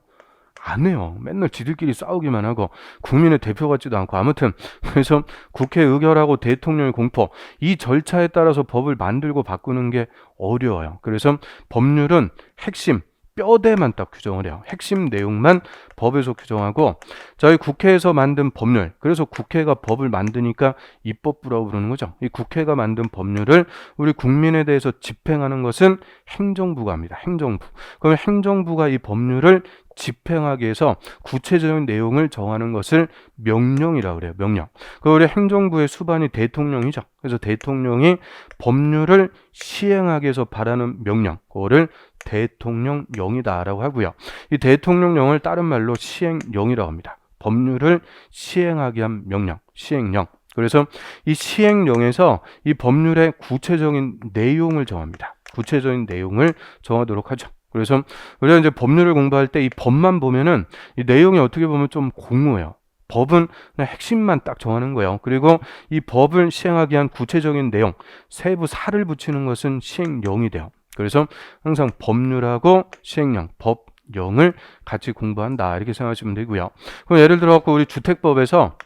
안 해요. 맨날 지들끼리 싸우기만 하고 국민의 대표 같지도 않고 아무튼 그래서 국회 의결하고 대통령의 공포 이 절차에 따라서 법을 만들고 바꾸는 게 어려워요. 그래서 법률은 핵심 뼈대만 딱 규정을 해요. 핵심 내용만 법에서 규정하고 저희 국회에서 만든 법률 그래서 국회가 법을 만드니까 입법부라고 부르는 거죠. 이 국회가 만든 법률을 우리 국민에 대해서 집행하는 것은 행정부가 합니다. 행정부. 그럼 행정부가 이 법률을 집행하기 위해서 구체적인 내용을 정하는 것을 명령이라고 그래요. 명령. 그 우리 행정부의 수반이 대통령이죠. 그래서 대통령이 법률을 시행하기 위해서 바라는 명령, 그거를 대통령령이다라고 하고요. 이 대통령령을 다른 말로 시행령이라고 합니다. 법률을 시행하게 한 명령, 시행령. 그래서 이 시행령에서 이 법률의 구체적인 내용을 정합니다. 구체적인 내용을 정하도록 하죠. 그래서 우리가 이제 법률을 공부할 때 이 법만 보면은 이 내용이 어떻게 보면 좀 공모해요. 법은 그냥 핵심만 딱 정하는 거예요. 그리고 이 법을 시행하기 위한 구체적인 내용, 세부 사를 붙이는 것은 시행령이 돼요. 그래서 항상 법률하고 시행령, 법령을 같이 공부한다 이렇게 생각하시면 되고요. 그럼 예를 들어 갖고 우리 주택법에서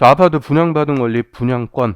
아파트 분양받은 권리, 분양권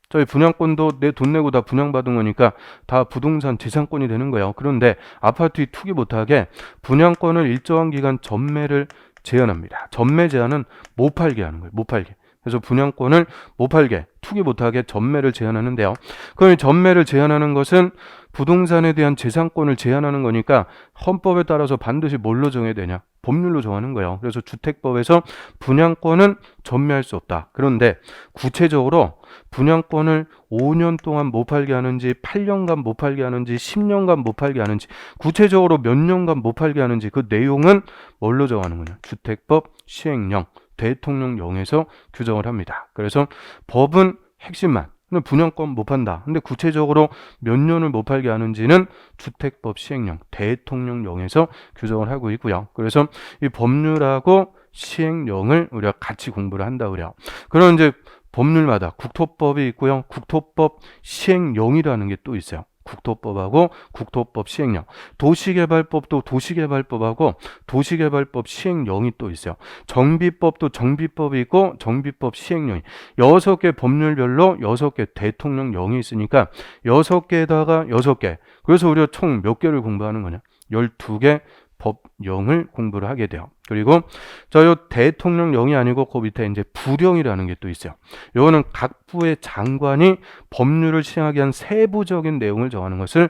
저희 분양권도 내 돈 내고 다 분양받은 거니까 다 부동산 재산권이 되는 거예요. 그런데 아파트 투기 못하게 분양권을 일정한 기간 전매를 제한합니다. 전매 제한은 못 팔게 하는 거예요. 못 팔게. 그래서 분양권을 못 팔게, 투기 못하게 전매를 제한하는데요. 그럼 전매를 제한하는 것은 부동산에 대한 재산권을 제한하는 거니까 헌법에 따라서 반드시 뭘로 정해야 되냐? 법률로 정하는 거예요. 그래서 주택법에서 분양권은 전매할 수 없다. 그런데 구체적으로 분양권을 5년 동안 못 팔게 하는지, 8년간 못 팔게 하는지, 10년간 못 팔게 하는지, 구체적으로 몇 년간 못 팔게 하는지 그 내용은 뭘로 정하는 거냐? 주택법 시행령, 대통령령에서 규정을 합니다. 그래서 법은 핵심만 분양권 못 판다. 근데 구체적으로 몇 년을 못 팔게 하는지는 주택법 시행령, 대통령령에서 규정을 하고 있고요. 그래서 이 법률하고 시행령을 우리가 같이 공부를 한다 그래요. 그럼 이제 법률마다 국토법이 있고요. 국토법 시행령이라는 게 또 있어요. 국토법하고 국토법 시행령, 도시개발법도 도시개발법하고 도시개발법 시행령이 또 있어요. 정비법도 정비법이 있고 정비법 시행령이 6개 법률별로 6개 대통령령이 있으니까 6개에다가 6개. 그래서 우리가 총 몇 개를 공부하는 거냐? 12개 법령을 공부를 하게 돼요. 그리고 요 대통령령이 아니고 그 밑에 이제 부령이라는 게 또 있어요. 요거는 각 부의 장관이 법률을 시행하기 위한 세부적인 내용을 정하는 것을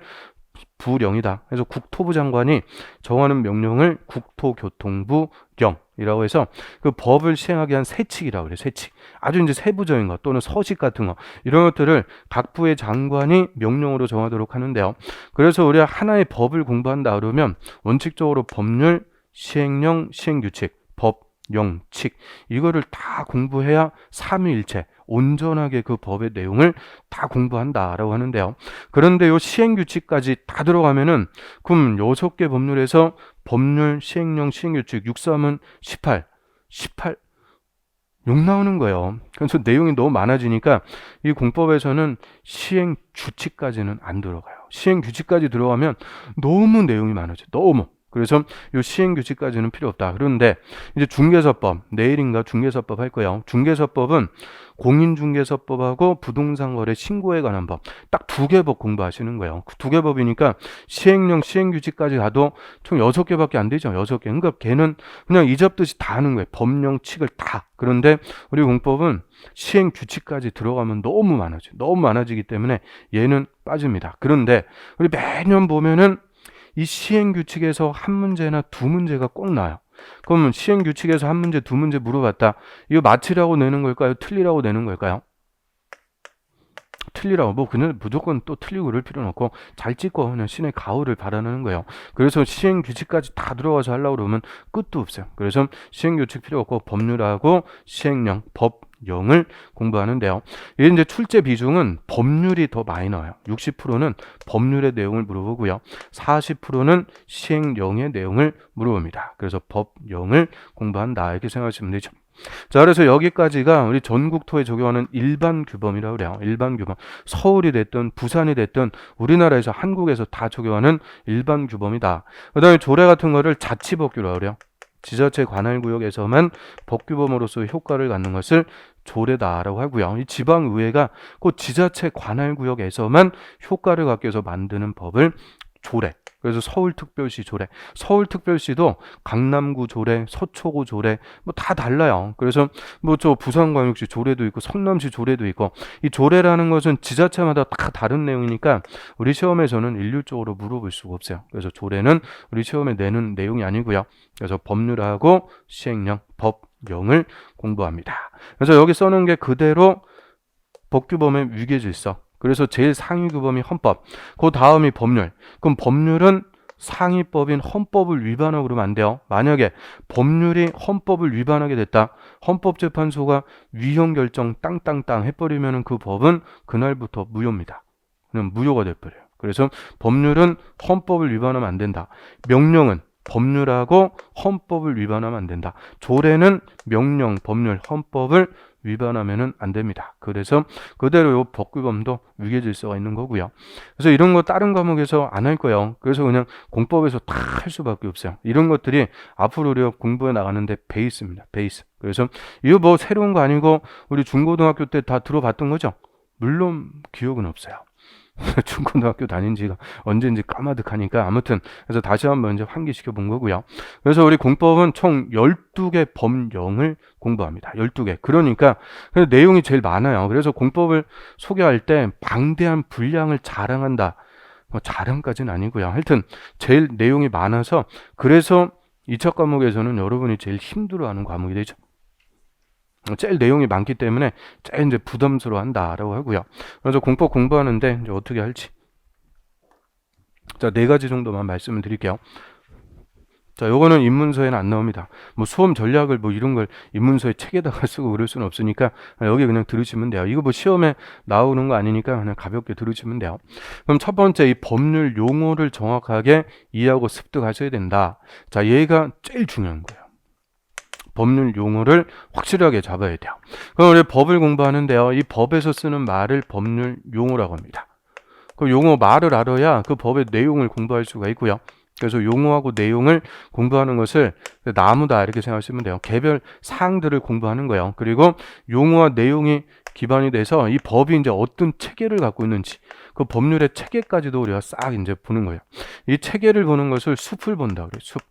부령이다. 그래서 국토부 장관이 정하는 명령을 국토교통부령이라고 해서 그 법을 시행하기 위한 세칙이라고 그래요. 세칙. 아주 이제 세부적인 것 또는 서식 같은 거 이런 것들을 각 부의 장관이 명령으로 정하도록 하는데요. 그래서 우리가 하나의 법을 공부한다 그러면 원칙적으로 법률, 시행령, 시행규칙, 법, 영칙 이거를 다 공부해야 삼위일체 온전하게 그 법의 내용을 다 공부한다라고 하는데요. 그런데 요 시행규칙까지 다 들어가면은 그럼 6개 법률에서 법률, 시행령, 시행규칙 6, 3은 18 욕 나오는 거예요. 그래서 내용이 너무 많아지니까 이 공법에서는 시행규칙까지는 안 들어가요. 시행규칙까지 들어가면 너무 내용이 많아져요. 너무. 그래서 이 시행규칙까지는 필요 없다. 그런데 이제 중개사법, 내일인가 중개사법 할 거예요. 중개사법은 공인중개사법하고 부동산거래 신고에 관한 법 딱 2개 법 공부하시는 거예요. 그 2개 법이니까 시행령, 시행규칙까지 가도 총 6개밖에 안 되죠. 6개. 그러니까 걔는 그냥 이잡듯이 다 하는 거예요. 법령, 칙을 다. 그런데 우리 공법은 시행규칙까지 들어가면 너무 많아져요. 너무 많아지기 때문에 얘는 빠집니다. 그런데 우리 매년 보면은 이 시행규칙에서 한 문제나 두 문제가 꼭 나와요. 그러면 시행규칙에서 한 문제, 두 문제 물어봤다. 이거 맞히라고 내는 걸까요? 틀리라고 내는 걸까요? 틀리라고. 뭐 그냥 무조건 또 틀리고 그럴 필요는 없고 잘 찍고 그냥 신의 가호를 바라는 거예요. 그래서 시행규칙까지 다 들어가서 하려고 그러면 끝도 없어요. 그래서 시행규칙 필요 없고 법률하고 시행령, 법령을 공부하는데요. 이게 이제 출제 비중은 법률이 더 많이 나와요. 60%는 법률의 내용을 물어보고요. 40%는 시행령의 내용을 물어봅니다. 그래서 법령을 공부한다 이렇게 생각하시면 되죠. 자, 그래서 여기까지가 우리 전국토에 적용하는 일반 규범이라고 그래요. 일반 규범. 서울이 됐든 부산이 됐든 우리나라에서 한국에서 다 적용하는 일반 규범이다. 그 다음에 조례 같은 거를 자치법규라고 그래요. 지자체 관할구역에서만 법규범으로서 효과를 갖는 것을 조례다라고 하고요. 이 지방의회가 그 지자체 관할구역에서만 효과를 갖기 위해서 만드는 법을 조례. 그래서 서울특별시 조례. 서울특별시도 강남구 조례, 서초구 조례 뭐 다 달라요. 그래서 뭐 저 부산광역시 조례도 있고 성남시 조례도 있고 이 조례라는 것은 지자체마다 다 다른 내용이니까 우리 시험에서는 일률적으로 물어볼 수가 없어요. 그래서 조례는 우리 시험에 내는 내용이 아니고요. 그래서 법률하고 시행령, 법령을 공부합니다. 그래서 여기 써놓은 게 그대로 법규범의 위계질서. 그래서 제일 상위 규범이 헌법, 그 다음이 법률. 그럼 법률은 상위법인 헌법을 위반하고 그러면 안 돼요. 만약에 법률이 헌법을 위반하게 됐다. 헌법재판소가 위헌 결정 땅땅땅 해버리면 그 법은 그날부터 무효입니다. 그냥 무효가 돼버려요. 그래서 법률은 헌법을 위반하면 안 된다. 명령은 법률하고 헌법을 위반하면 안 된다. 조례는 명령, 법률, 헌법을 위반하면은 안 됩니다. 그래서 그대로 요 법규범도 위계질서가 있는 거고요. 그래서 이런 거 다른 과목에서 안 할 거예요. 그래서 그냥 공법에서 다 할 수밖에 없어요. 이런 것들이 앞으로 우리가 공부해 나가는데 베이스입니다. 베이스. 그래서 이거 뭐 새로운 거 아니고 우리 중고등학교 때 다 들어봤던 거죠? 물론 기억은 없어요. 중고등학교 다닌 지가 언제인지 까마득하니까 아무튼 그래서 다시 한번 이제 환기시켜 본 거고요. 그래서 우리 공법은 총 12개 법령을 공부합니다. 12개. 그러니까 내용이 제일 많아요. 그래서 공법을 소개할 때 방대한 분량을 자랑한다. 뭐 자랑까지는 아니고요. 하여튼 제일 내용이 많아서 그래서 2차 과목에서는 여러분이 제일 힘들어하는 과목이 되죠. 제일 내용이 많기 때문에 제일 이제 부담스러워 한다라고 하고요. 그래서 공법 공부하는데 이제 어떻게 할지. 자, 4가지 정도만 말씀을 드릴게요. 자, 요거는 입문서에는 안 나옵니다. 뭐 수험 전략을 뭐 이런 걸 입문서에 책에다가 쓰고 그럴 수는 없으니까 여기 그냥 들으시면 돼요. 이거 뭐 시험에 나오는 거 아니니까 그냥 가볍게 들으시면 돼요. 그럼 첫 번째 이 법률 용어를 정확하게 이해하고 습득하셔야 된다. 자, 얘가 제일 중요한 거예요. 법률 용어를 확실하게 잡아야 돼요. 그럼 우리 법을 공부하는데요. 이 법에서 쓰는 말을 법률 용어라고 합니다. 그 용어 말을 알아야 그 법의 내용을 공부할 수가 있고요. 그래서 용어하고 내용을 공부하는 것을 나무다 이렇게 생각하시면 돼요. 개별 사항들을 공부하는 거예요. 그리고 용어와 내용이 기반이 돼서 이 법이 이제 어떤 체계를 갖고 있는지 그 법률의 체계까지도 우리가 싹 이제 보는 거예요. 이 체계를 보는 것을 숲을 본다 그래요. 숲.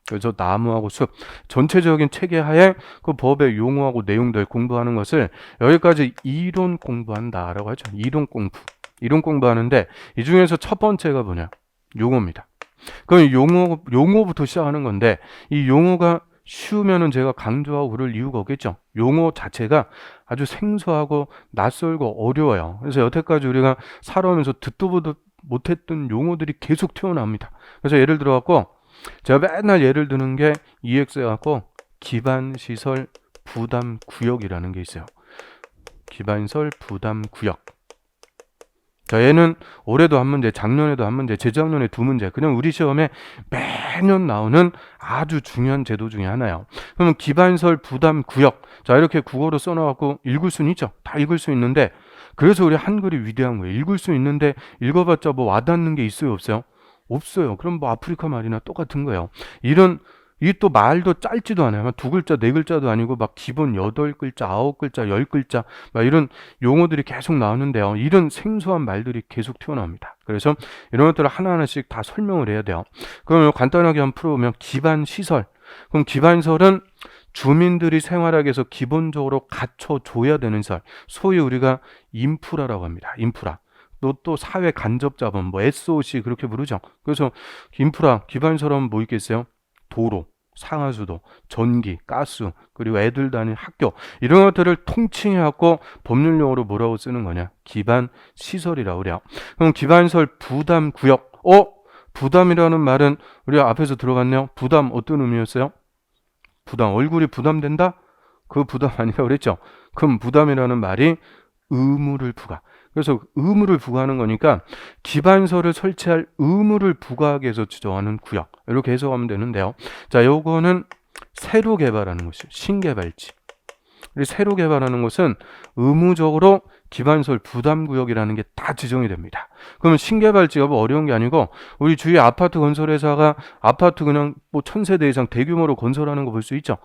그래서 나무하고 숲 전체적인 체계 하에 그 법의 용어하고 내용들 공부하는 것을 여기까지 이론 공부한다라고 하죠. 이론 공부하는데 이 중에서 첫 번째가 뭐냐? 용어입니다. 그럼 용어부터 시작하는 건데 이 용어가 쉬우면은 제가 강조하고 그럴 이유가 없겠죠. 용어 자체가 아주 생소하고 낯설고 어려워요. 그래서 여태까지 우리가 살아오면서 듣도 보도 못했던 용어들이 계속 튀어나옵니다. 그래서 예를 들어 갖고 제가 맨날 예를 드는 게 EX에 갖고 기반시설 부담구역이라는 게 있어요. 기반시설 부담구역. 자, 얘는 올해도 한 문제, 작년에도 한 문제, 재작년에 2문제. 그냥 우리 시험에 매년 나오는 아주 중요한 제도 중에 하나예요. 그러면 기반시설 부담구역. 자, 이렇게 국어로 써놔갖고 읽을 수는 있죠. 다 읽을 수 있는데 그래서 우리 한글이 위대한 거예요. 읽을 수 있는데 읽어봤자 뭐 와닿는 게 있어요, 없어요? 없어요. 그럼 뭐 아프리카 말이나 똑같은 거예요. 이 또 말도 짧지도 않아요. 막 2글자, 4글자도 아니고 막 기본 8글자, 9글자, 10글자 막 이런 용어들이 계속 나오는데요. 이런 생소한 말들이 계속 튀어나옵니다. 그래서 이런 것들을 하나하나씩 다 설명을 해야 돼요. 그럼 간단하게 한번 풀어보면 기반시설. 그럼 기반시설은 주민들이 생활하기 위해서 기본적으로 갖춰줘야 되는 시설. 소위 우리가 인프라라고 합니다. 인프라. 또 사회 간접 자본, 뭐 SOC 그렇게 부르죠. 그래서 인프라, 기반시설은 뭐 있겠어요? 도로, 상하수도, 전기, 가스, 그리고 애들 다니는 학교 이런 것들을 통칭해갖고 법률용어로 뭐라고 쓰는 거냐? 기반시설이라고 그래요. 그럼 기반시설 부담구역. 부담이라는 말은 우리가 앞에서 들어갔네요. 부담 어떤 의미였어요? 부담, 얼굴이 부담된다? 그 부담 아니라고 그랬죠. 그럼 부담이라는 말이 의무를 부과. 그래서 의무를 부과하는 거니까 기반시설을 설치할 의무를 부과하기 위해서 지정하는 구역. 이렇게 해석하면 되는데요. 자, 요거는 새로 개발하는 것이에요. 신개발지. 새로 개발하는 것은 의무적으로 기반시설 부담구역이라는 게 다 지정이 됩니다. 그러면 신개발지가 뭐 어려운 게 아니고 우리 주위에 아파트 건설회사가 아파트 그냥 뭐 1000세대 이상 대규모로 건설하는 거 볼 수 있죠.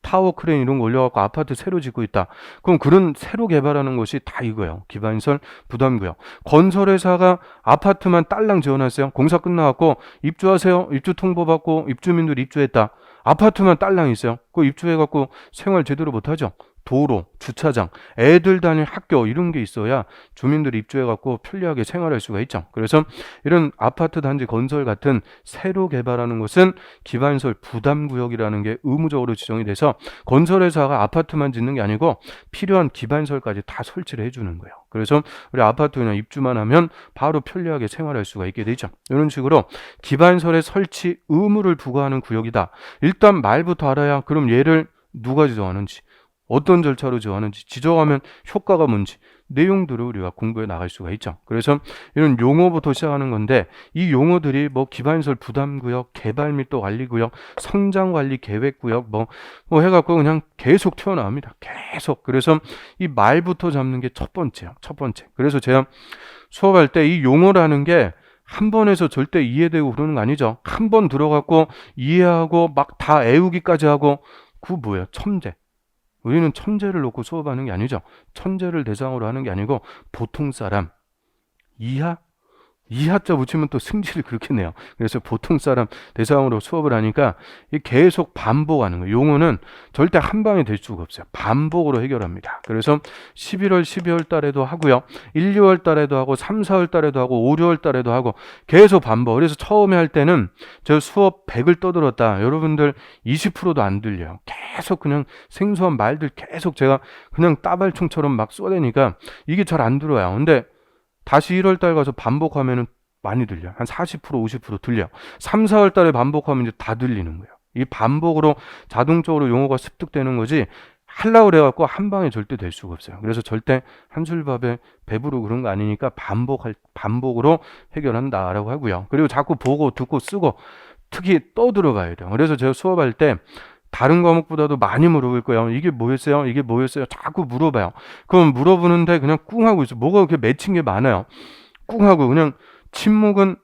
타워 크레인 이런 거 올려갖고 아파트 새로 짓고 있다. 그럼 그런 새로 개발하는 것이 다 이거예요. 기반시설 부담구역. 건설회사가 아파트만 딸랑 지어놨어요. 공사 끝나갖고 입주하세요. 입주 통보받고 입주민들 입주했다. 아파트만 딸랑 있어요. 그 입주해갖고 생활 제대로 못하죠. 도로, 주차장, 애들 다닐 학교 이런 게 있어야 주민들이 입주해갖고 편리하게 생활할 수가 있죠. 그래서 이런 아파트 단지 건설 같은 새로 개발하는 것은 기반시설 부담구역이라는 게 의무적으로 지정이 돼서 건설회사가 아파트만 짓는 게 아니고 필요한 기반시설까지 다 설치를 해주는 거예요. 그래서 우리 아파트 그냥 입주만 하면 바로 편리하게 생활할 수가 있게 되죠. 이런 식으로 기반시설의 설치 의무를 부과하는 구역이다. 일단 말부터 알아야 그럼 얘를 누가 지정하는지 어떤 절차로 지정하는지 지정하면 효과가 뭔지 내용들을 우리가 공부해 나갈 수가 있죠. 그래서 이런 용어부터 시작하는 건데 이 용어들이 뭐 기반시설 부담구역, 개발 및 관리구역, 성장관리계획구역 뭐 해갖고 그냥 계속 튀어나옵니다. 계속. 그래서 이 말부터 잡는 게 첫 번째예요. 첫 번째. 그래서 제가 수업할 때 이 용어라는 게 한 번에서 절대 이해되고 그러는 거 아니죠. 한 번 들어갖고 이해하고 막 다 외우기까지 하고 그거 뭐예요? 첨제. 우리는 천재를 놓고 수업하는 게 아니죠. 천재를 대상으로 하는 게 아니고 보통 사람, 이하? 이하자 붙이면 또 승질을 그렇게 내요. 그래서 보통 사람 대상으로 수업을 하니까 계속 반복하는 거예요. 용어는 절대 한 방에 될 수가 없어요. 반복으로 해결합니다. 그래서 11월, 12월 달에도 하고요. 1, 2월 달에도 하고 3, 4월 달에도 하고 5, 6월 달에도 하고 계속 반복. 그래서 처음에 할 때는 저 수업 100을 떠들었다. 여러분들 20%도 안 들려요. 계속 그냥 생소한 말들 계속 제가 그냥 따발총처럼 막 쏘대니까 이게 잘 안 들어요. 근데 다시 1월 달 가서 반복하면은 많이 들려. 한 40%, 50% 들려. 3, 4월 달에 반복하면 이제 다 들리는 거예요. 이 반복으로 자동적으로 용어가 습득되는 거지 하려고 그래갖고 한 방에 절대 될 수가 없어요. 그래서 절대 한술밥에 배부르고 그런 거 아니니까 반복으로 해결한다라고 하고요. 그리고 자꾸 보고 듣고 쓰고 특히 떠들어봐야 돼요. 그래서 제가 수업할 때 다른 과목보다도 많이 물어볼 거예요. 이게 뭐였어요? 이게 뭐였어요? 자꾸 물어봐요. 그럼 물어보는데 그냥 꿍 하고 있어. 뭐가 그렇게 맺힌 게 많아요. 꿍 하고 그냥 침묵은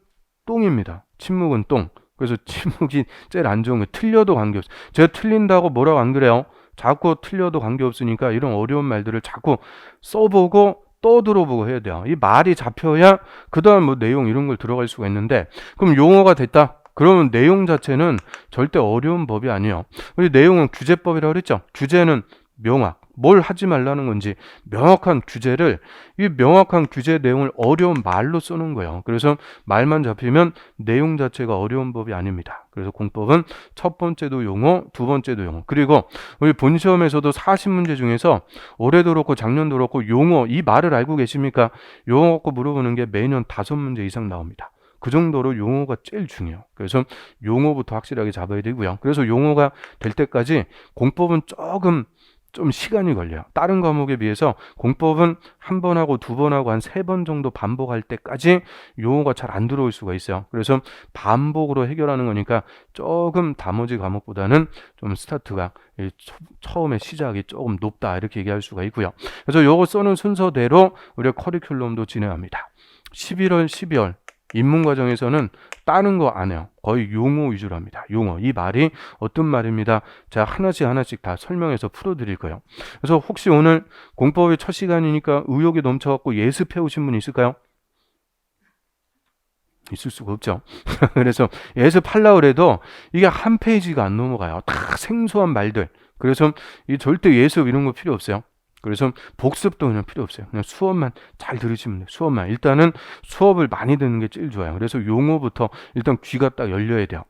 똥입니다. 침묵은 똥. 그래서 침묵이 제일 안 좋은 거예요. 틀려도 관계없어요. 제가 틀린다고 뭐라고 안 그래요? 자꾸 틀려도 관계없으니까 이런 어려운 말들을 자꾸 써보고 떠들어보고 해야 돼요. 이 말이 잡혀야 그 다음 뭐 내용 이런 걸 들어갈 수가 있는데 그럼 용어가 됐다. 그러면 내용 자체는 절대 어려운 법이 아니에요. 우리 내용은 규제법이라고 그랬죠. 규제는 명확, 뭘 하지 말라는 건지 명확한 규제를 이 명확한 규제 내용을 어려운 말로 쓰는 거예요. 그래서 말만 잡히면 내용 자체가 어려운 법이 아닙니다. 그래서 공법은 첫 번째도 용어, 두 번째도 용어. 그리고 우리 본 시험에서도 40문제 중에서 올해도 그렇고 작년도 그렇고 용어 이 말을 알고 계십니까? 용어 갖고 물어보는 게 매년 5문제 이상 나옵니다. 그 정도로 용어가 제일 중요해요. 그래서 용어부터 확실하게 잡아야 되고요. 그래서 용어가 될 때까지 공법은 조금 좀 시간이 걸려요. 다른 과목에 비해서 공법은 한 번 하고 두 번 하고 한 3번 정도 반복할 때까지 용어가 잘 안 들어올 수가 있어요. 그래서 반복으로 해결하는 거니까 조금 나머지 과목보다는 좀 스타트가 처음에 시작이 조금 높다 이렇게 얘기할 수가 있고요. 그래서 요거 써는 순서대로 우리가 커리큘럼도 진행합니다. 11월, 12월 입문 과정에서는 다른 거 안 해요. 거의 용어 위주로 합니다. 용어. 이 말이 어떤 말입니다. 제가 하나씩 다 설명해서 풀어드릴 거예요. 그래서 혹시 오늘 공법의 첫 시간이니까 의욕이 넘쳐갖고 예습해 오신 분 있을까요? 있을 수가 없죠. 그래서 예습하려고 해도 이게 한 페이지가 안 넘어가요. 다 생소한 말들. 그래서 이 절대 예습 이런 거 필요 없어요. 그래서 복습도 그냥 필요 없어요. 그냥 수업만 잘 들으시면 돼요. 수업만. 일단은 수업을 많이 듣는 게 제일 좋아요. 그래서 용어부터 일단 귀가 딱 열려야 돼요.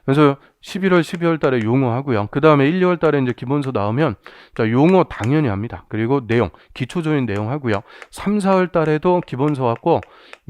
그래서 11월, 12월 달에 용어 하고요. 그 다음에 1, 2월 달에 이제 기본서 나오면 자, 용어 당연히 합니다. 그리고 내용, 기초적인 내용 하고요. 3, 4월 달에도 기본서 갖고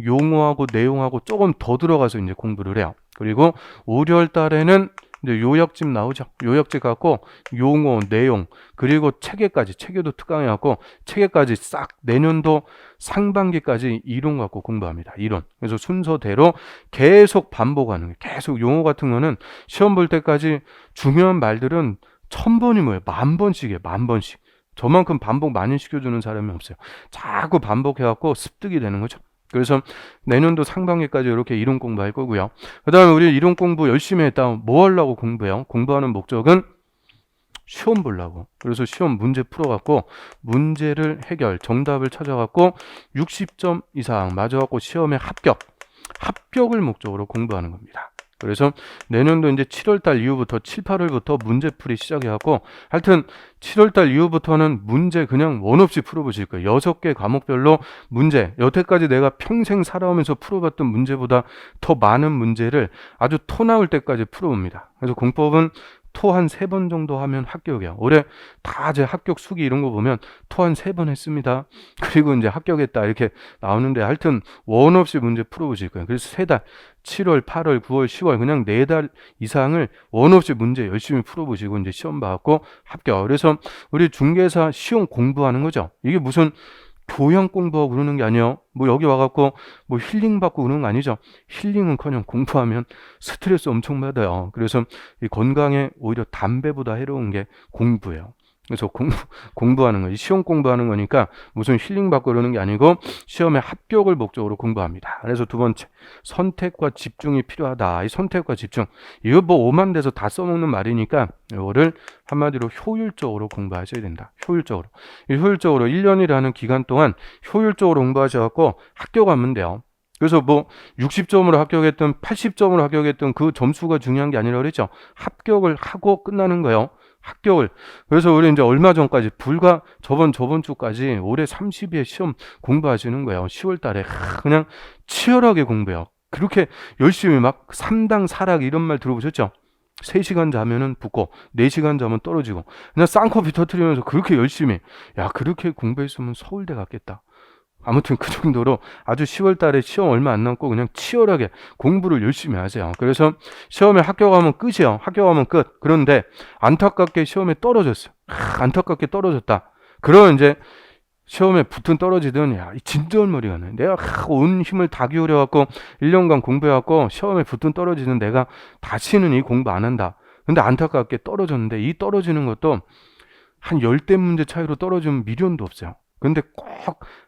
용어하고 내용하고 조금 더 들어가서 이제 공부를 해요. 그리고 5, 6월 달에는 이제 요약집 나오죠. 요약집 갖고 용어, 내용, 그리고 체계까지, 체계도 특강해갖고 체계까지 싹 내년도 상반기까지 이론 갖고 공부합니다. 이론. 그래서 순서대로 계속 반복하는 거예요. 계속 용어 같은 거는 시험 볼 때까지 중요한 말들은 1000번이 뭐예요? 10,000번씩이에요. 10,000번씩. 저만큼 반복 많이 시켜주는 사람이 없어요. 자꾸 반복해갖고 습득이 되는 거죠. 그래서 내년도 상반기까지 이렇게 이론 공부할 거고요. 그 다음에 우리 이론 공부 열심히 했다. 뭐 하려고 공부해요? 공부하는 목적은 시험 보려고. 그래서 시험 문제 풀어갖고 문제를 해결, 정답을 찾아갖고 60점 이상 맞아갖고 시험에 합격을 목적으로 공부하는 겁니다. 그래서 내년도 이제 7월달 이후부터 7, 8월부터 문제풀이 시작해갖고 하여튼 7월달 이후부터는 문제 그냥 원 없이 풀어보실 거예요. 6개 과목별로 문제, 여태까지 내가 평생 살아오면서 풀어봤던 문제보다 더 많은 문제를 아주 토 나올 때까지 풀어봅니다. 그래서 공법은 토 한 3번 정도 하면 합격이에요. 올해 다 제 합격 수기 이런 거 보면 토 한 3번 했습니다. 그리고 이제 합격했다 이렇게 나오는데 하여튼 원 없이 문제 풀어보실 거예요. 그래서 3달, 7월, 8월, 9월, 10월 그냥 4달 이상을 원 없이 문제 열심히 풀어보시고 이제 시험 받고 합격. 그래서 우리 중개사 시험 공부하는 거죠. 이게 무슨 교양 공부하고 그러는 게 아니에요. 뭐 여기 와갖고 뭐 힐링 받고 그러는 거 아니죠. 힐링은커녕 공부하면 스트레스 엄청 받아요. 그래서 이 건강에 오히려 담배보다 해로운 게 공부예요. 그래서 공부하는 거지. 시험 공부하는 거니까 무슨 힐링 받고 그러는 게 아니고 시험에 합격을 목적으로 공부합니다. 그래서 두 번째, 선택과 집중이 필요하다. 이 선택과 집중. 이거 뭐 오만 대서 다 써먹는 말이니까 이거를 한마디로 효율적으로 공부하셔야 된다. 효율적으로. 이 효율적으로 1년이라는 기간 동안 효율적으로 공부하셔갖고 합격하면 돼요. 그래서 뭐 60점으로 합격했든 80점으로 합격했든 그 점수가 중요한 게 아니라 그랬죠. 합격을 하고 끝나는 거예요. 합격을. 그래서 우리 이제 얼마 전까지 불과 저번 주까지 올해 30회 시험 공부하시는 거예요. 10월 달에 그냥 치열하게 공부해요. 그렇게 열심히 막 3당 4락 이런 말 들어보셨죠? 3시간 자면은 붙고 4시간 자면 떨어지고 그냥 쌍코피 터트리면서 그렇게 열심히 야 그렇게 공부했으면 서울대 갔겠다. 아무튼 그 정도로 아주 10월 달에 시험 얼마 안 남고 그냥 치열하게 공부를 열심히 하세요. 그래서 시험에 합격하면 끝이에요. 합격하면 끝. 그런데 안타깝게 시험에 떨어졌어요. 안타깝게 떨어졌다. 그러면 이제 시험에 붙은 떨어지든 야, 진절머리가 나요. 내가 온 힘을 다 기울여갖고 1년간 공부해갖고 시험에 붙은 떨어지는 내가 다시는 이 공부 안 한다. 근데 안타깝게 떨어졌는데 이 떨어지는 것도 한 10대 문제 차이로 떨어지면 미련도 없어요. 근데 꼭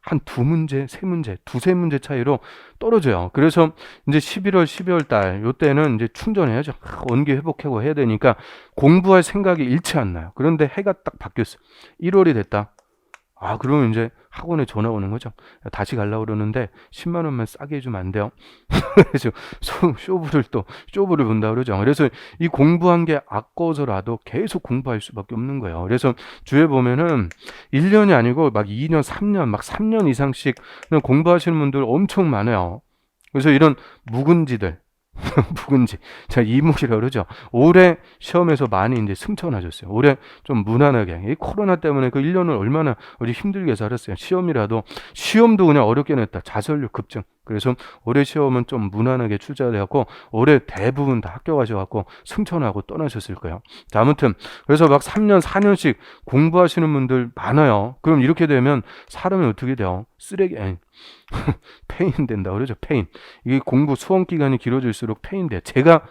한 2문제, 3문제, 2-3문제 차이로 떨어져요. 그래서 이제 11월, 12월 달, 요때는 이제 충전해야죠. 원기 회복하고 해야 되니까 공부할 생각이 일치 안 나요. 그런데 해가 딱 바뀌었어요. 1월이 됐다. 아, 그러면 이제 학원에 전화 오는 거죠. 다시 가려고 그러는데 10만 원만 싸게 해주면 안 돼요? 그래서 쇼부를 본다 그러죠. 그래서 이 공부한 게 아까워서라도 계속 공부할 수밖에 없는 거예요. 그래서 주위에 보면은 1년이 아니고 막 2년, 3년, 막 3년 이상씩 공부하시는 분들 엄청 많아요. 그래서 이런 묵은지들, 묵은지. 자, 이목이라고 그러죠. 올해 시험에서 많이 이제 승천하셨어요. 올해 좀 무난하게. 이 코로나 때문에 그 1년을 얼마나 우리 힘들게 살았어요. 시험도 그냥 어렵게 냈다. 자살률 급증. 그래서 올해 시험은 좀 무난하게 출제돼갖고 올해 대부분 다 합격하셔갖고 승천하고 떠나셨을 거예요. 자, 아무튼 그래서 막 3년, 4년씩 공부하시는 분들 많아요. 그럼 이렇게 되면 사람이 어떻게 돼요? 쓰레기, 아니, 페인 된다 그러죠. 페인. 이게 공부 수험 기간이 길어질수록 페인 돼. 제가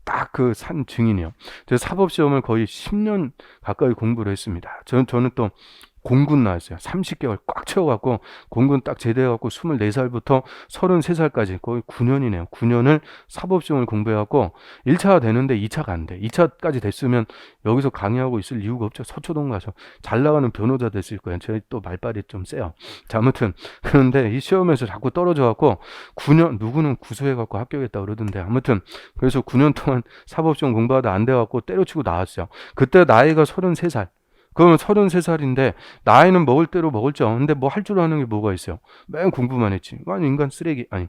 딱 그 산 증인이에요. 제가 사법시험을 거의 10년 가까이 공부를 했습니다. 저는 또 공군 나왔어요. 30개월 꽉 채워갖고 공군 딱 제대해갖고 24살부터 33살까지 거의 9년이네요. 9년을 사법시험을 공부해갖고 1차가 되는데 2차가 안 돼. 2차까지 됐으면 여기서 강의하고 있을 이유가 없죠. 서초동 가서 잘 나가는 변호사 됐을 거예요. 저희 또 말빨이 좀 세요. 자, 아무튼 그런데 이 시험에서 자꾸 떨어져갖고 9년 누구는 구수해갖고 합격했다 그러던데 아무튼 그래서 9년 동안 사법시험 공부하다 안 돼갖고 때려치고 나왔어요. 그때 나이가 33살. 그러면 33살인데 나이는 먹을 대로 먹을죠. 근데 뭐 할 줄 아는 게 뭐가 있어요. 맨 공부만 했지. 아니 인간 쓰레기 아니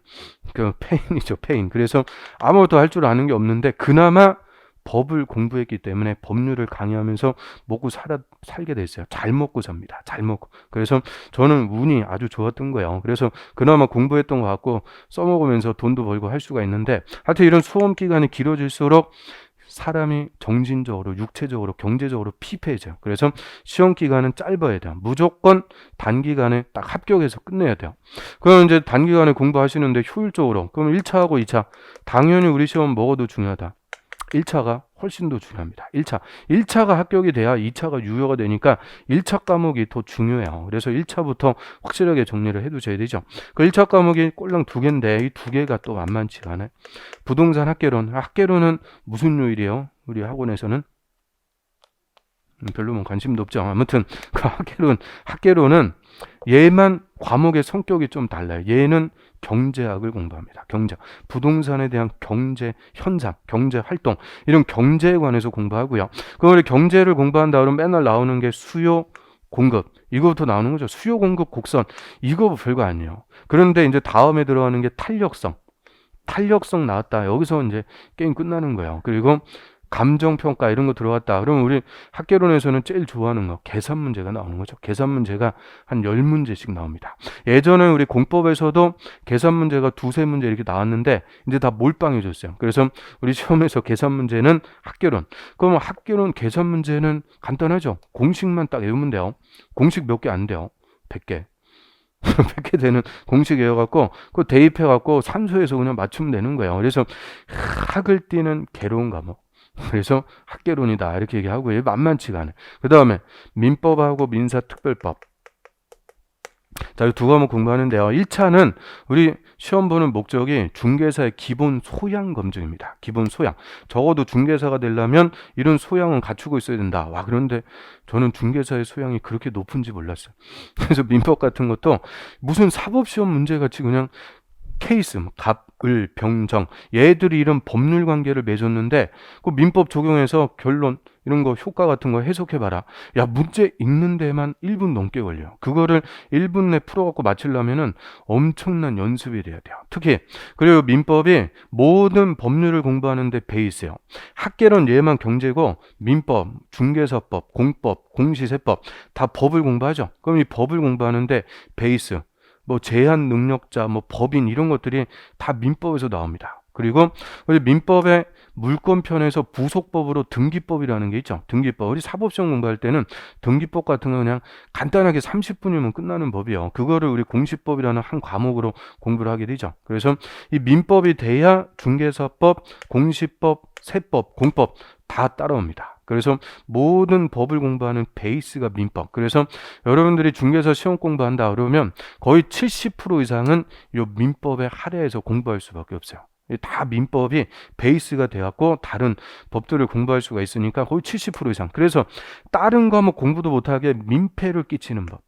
그 페인이죠. 페인. 그래서 아무것도 할 줄 아는 게 없는데 그나마 법을 공부했기 때문에 법률을 강의하면서 먹고 살게 됐어요. 잘 먹고 삽니다. 잘 먹고. 그래서 저는 운이 아주 좋았던 거예요. 그래서 그나마 공부했던 거 갖고 써먹으면서 돈도 벌고 할 수가 있는데 하여튼 이런 수험 기간이 길어질수록 사람이 정신적으로, 육체적으로, 경제적으로 피폐해져요. 그래서 시험 기간은 짧아야 돼요. 무조건 단기간에 딱 합격해서 끝내야 돼요. 그럼 이제 단기간에 공부하시는데 효율적으로. 그럼 1차하고 2차. 당연히 우리 시험 먹어도 중요하다. 1차가 훨씬 더 중요합니다. 1차가 합격이 돼야 2차가 유효가 되니까 1차 과목이 더 중요해요. 그래서 1차부터 확실하게 정리를 해두셔야 되죠. 그 1차 과목이 꼴랑 2개인데 이 2개가 또 만만치가 않아요. 부동산 학개론. 학개론은 무슨 요일이에요? 우리 학원에서는 별로 뭐 관심도 없죠. 아무튼 그 학개론은 얘만 과목의 성격이 좀 달라요. 얘는 경제학을 공부합니다. 경제학. 부동산에 대한 경제 현상, 경제 활동, 이런 경제에 관해서 공부하고요. 그럼 우리 경제를 공부한다 그러면 맨날 나오는 게 수요, 공급. 이거부터 나오는 거죠. 수요, 공급, 곡선. 이거 별거 아니에요. 그런데 이제 다음에 들어가는 게 탄력성. 탄력성 나왔다. 여기서 이제 게임 끝나는 거예요. 그리고 감정평가 이런 거 들어갔다. 그러면 우리 학개론에서는 제일 좋아하는 거 계산 문제가 나오는 거죠. 계산 문제가 한 10문제씩 나옵니다. 예전에 우리 공법에서도 계산 문제가 2-3문제 이렇게 나왔는데 이제 다 몰빵해졌어요. 그래서 우리 시험에서 계산 문제는 학개론. 그럼 학개론 계산 문제는 간단하죠. 공식만 딱 외우면 돼요. 공식 몇 개 안 돼요. 100개. 100개 되는 공식 외워갖고 그거 대입해갖고 산수에서 그냥 맞추면 되는 거예요. 그래서 학을 띄는 괴로운 과목. 그래서 학계론이다 이렇게 얘기하고 이게 만만치가 않아요. 그 다음에 민법하고 민사특별법. 자, 이 두 과목 공부하는데요. 1차는 우리 시험 보는 목적이 중개사의 기본 소양 검증입니다. 기본 소양. 적어도 중개사가 되려면 이런 소양은 갖추고 있어야 된다. 와, 그런데 저는 중개사의 소양이 그렇게 높은지 몰랐어요. 그래서 민법 같은 것도 무슨 사법시험 문제같이 그냥 케이스, 갑, 을, 병, 정 얘들이 이런 법률 관계를 맺었는데 그 민법 적용해서 결론 이런 거 효과 같은 거 해석해봐라. 야, 문제 읽는 데만 1분 넘게 걸려. 그거를 1분 내 풀어갖고 맞추려면은 엄청난 연습이 돼야 돼요. 특히 그리고 민법이 모든 법률을 공부하는데 베이스예요. 학계론 얘만 경제고 민법, 중개사법, 공법, 공시세법 다 법을 공부하죠. 그럼 이 법을 공부하는데 베이스 뭐 제한 능력자, 뭐 법인 이런 것들이 다 민법에서 나옵니다. 그리고 우리 민법의 물권편에서 부속법으로 등기법이라는 게 있죠. 등기법. 우리 사법시험 공부할 때는 등기법 같은 거 그냥 간단하게 30분이면 끝나는 법이요. 그거를 우리 공시법이라는 한 과목으로 공부를 하게 되죠. 그래서 이 민법이 돼야 중개사법, 공시법, 세법, 공법 다 따라옵니다. 그래서 모든 법을 공부하는 베이스가 민법. 그래서 여러분들이 중개사 시험 공부한다 그러면 거의 70% 이상은 이 민법의 하래에서 공부할 수밖에 없어요. 다 민법이 베이스가 되었고 다른 법들을 공부할 수가 있으니까 거의 70% 이상. 그래서 다른 과목 공부도 못하게 민폐를 끼치는 법.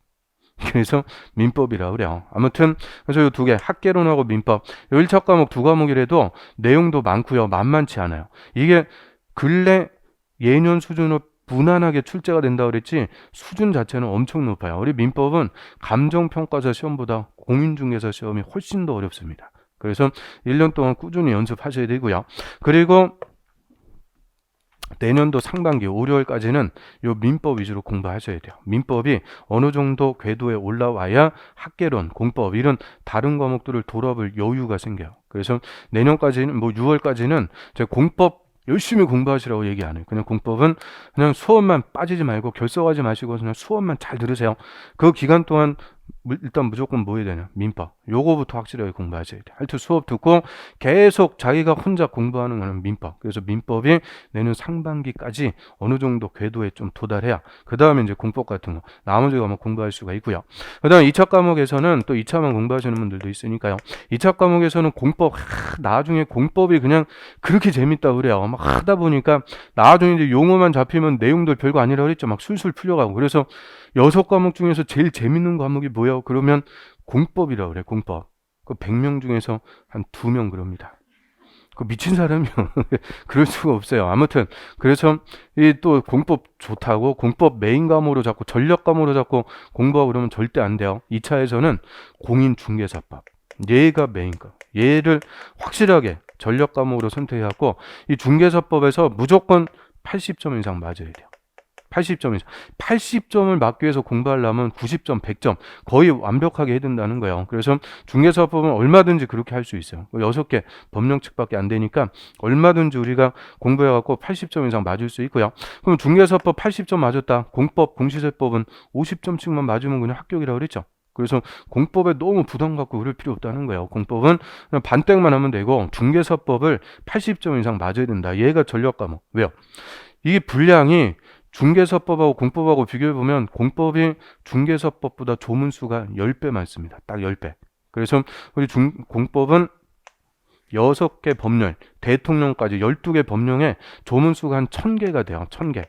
그래서 민법이라고 그래요. 아무튼 그래서 이 두 개, 학계론하고 민법. 1차 과목 두 과목이라도 내용도 많고요. 만만치 않아요. 이게 근래 예년 수준으로 무난하게 출제가 된다 그랬지 수준 자체는 엄청 높아요. 우리 민법은 감정평가사 시험보다 공인중개사 시험이 훨씬 더 어렵습니다. 그래서 1년 동안 꾸준히 연습하셔야 되고요. 그리고 내년도 상반기 5, 6월까지는 요 민법 위주로 공부하셔야 돼요. 민법이 어느 정도 궤도에 올라와야 학계론, 공법 이런 다른 과목들을 돌아볼 여유가 생겨요. 그래서 내년까지는 뭐 6월까지는 제가 공법 열심히 공부하시라고 얘기 안 해요. 그냥 공법은 그냥 수업만 빠지지 말고 결석하지 마시고 그냥 수업만 잘 들으세요. 그 기간 동안 일단 무조건 뭐 해야 되냐? 민법. 요거부터 확실하게 공부하셔야 돼요. 하여튼 수업 듣고 계속 자기가 혼자 공부하는 거는 민법. 그래서 민법이 내년 상반기까지 어느 정도 궤도에 좀 도달해야 그 다음에 이제 공법 같은 거 나머지 과목 공부할 수가 있고요. 그 다음 2차 과목에서는 또 2차만 공부하시는 분들도 있으니까요. 2차 과목에서는 공법 나중에 공법이 그냥 그렇게 재밌다 그래요. 막 하다 보니까 나중에 이제 용어만 잡히면 내용들 별거 아니라 그랬죠. 막 술술 풀려가고. 그래서 6과목 중에서 제일 재밌는 과목이 뭐예요? 그러면 공법이라고 그래. 공법. 그 100명 중에서 한 2명 그럽니다. 그 미친 사람이요. 그럴 수가 없어요. 아무튼 그래서 이 또 공법 좋다고 공법 메인 과목으로 잡고 전력 과목으로 잡고 공부하고 그러면 절대 안 돼요. 2차에서는 공인중개사법. 얘가 메인 거. 얘를 확실하게 전력 과목으로 선택해갖고 이 중개사법에서 무조건 80점 이상 맞아야 돼요. 80점 이상. 80점을 맞기 위해서 공부하려면 90점, 100점 거의 완벽하게 해야 된다는 거예요. 그래서 중개사법은 얼마든지 그렇게 할 수 있어요. 6개 법령칙밖에 안 되니까 얼마든지 우리가 공부해갖고 80점 이상 맞을 수 있고요. 그럼 중개사법 80점 맞았다. 공법, 공시세법은 50점씩만 맞으면 그냥 합격이라고 그랬죠. 그래서 공법에 너무 부담 갖고 그럴 필요 없다는 거예요. 공법은 그냥 반땡만 하면 되고 중개사법을 80점 이상 맞아야 된다. 얘가 전력 과목. 왜요? 이게 분량이 중개사법하고 공법하고 비교해보면 공법이 중개사법보다 조문수가 10배 많습니다. 딱 10배. 그래서 우리 공법은 6개 법령, 대통령까지 12개 법령에 조문수가 한 1000개가 돼요. 1000개.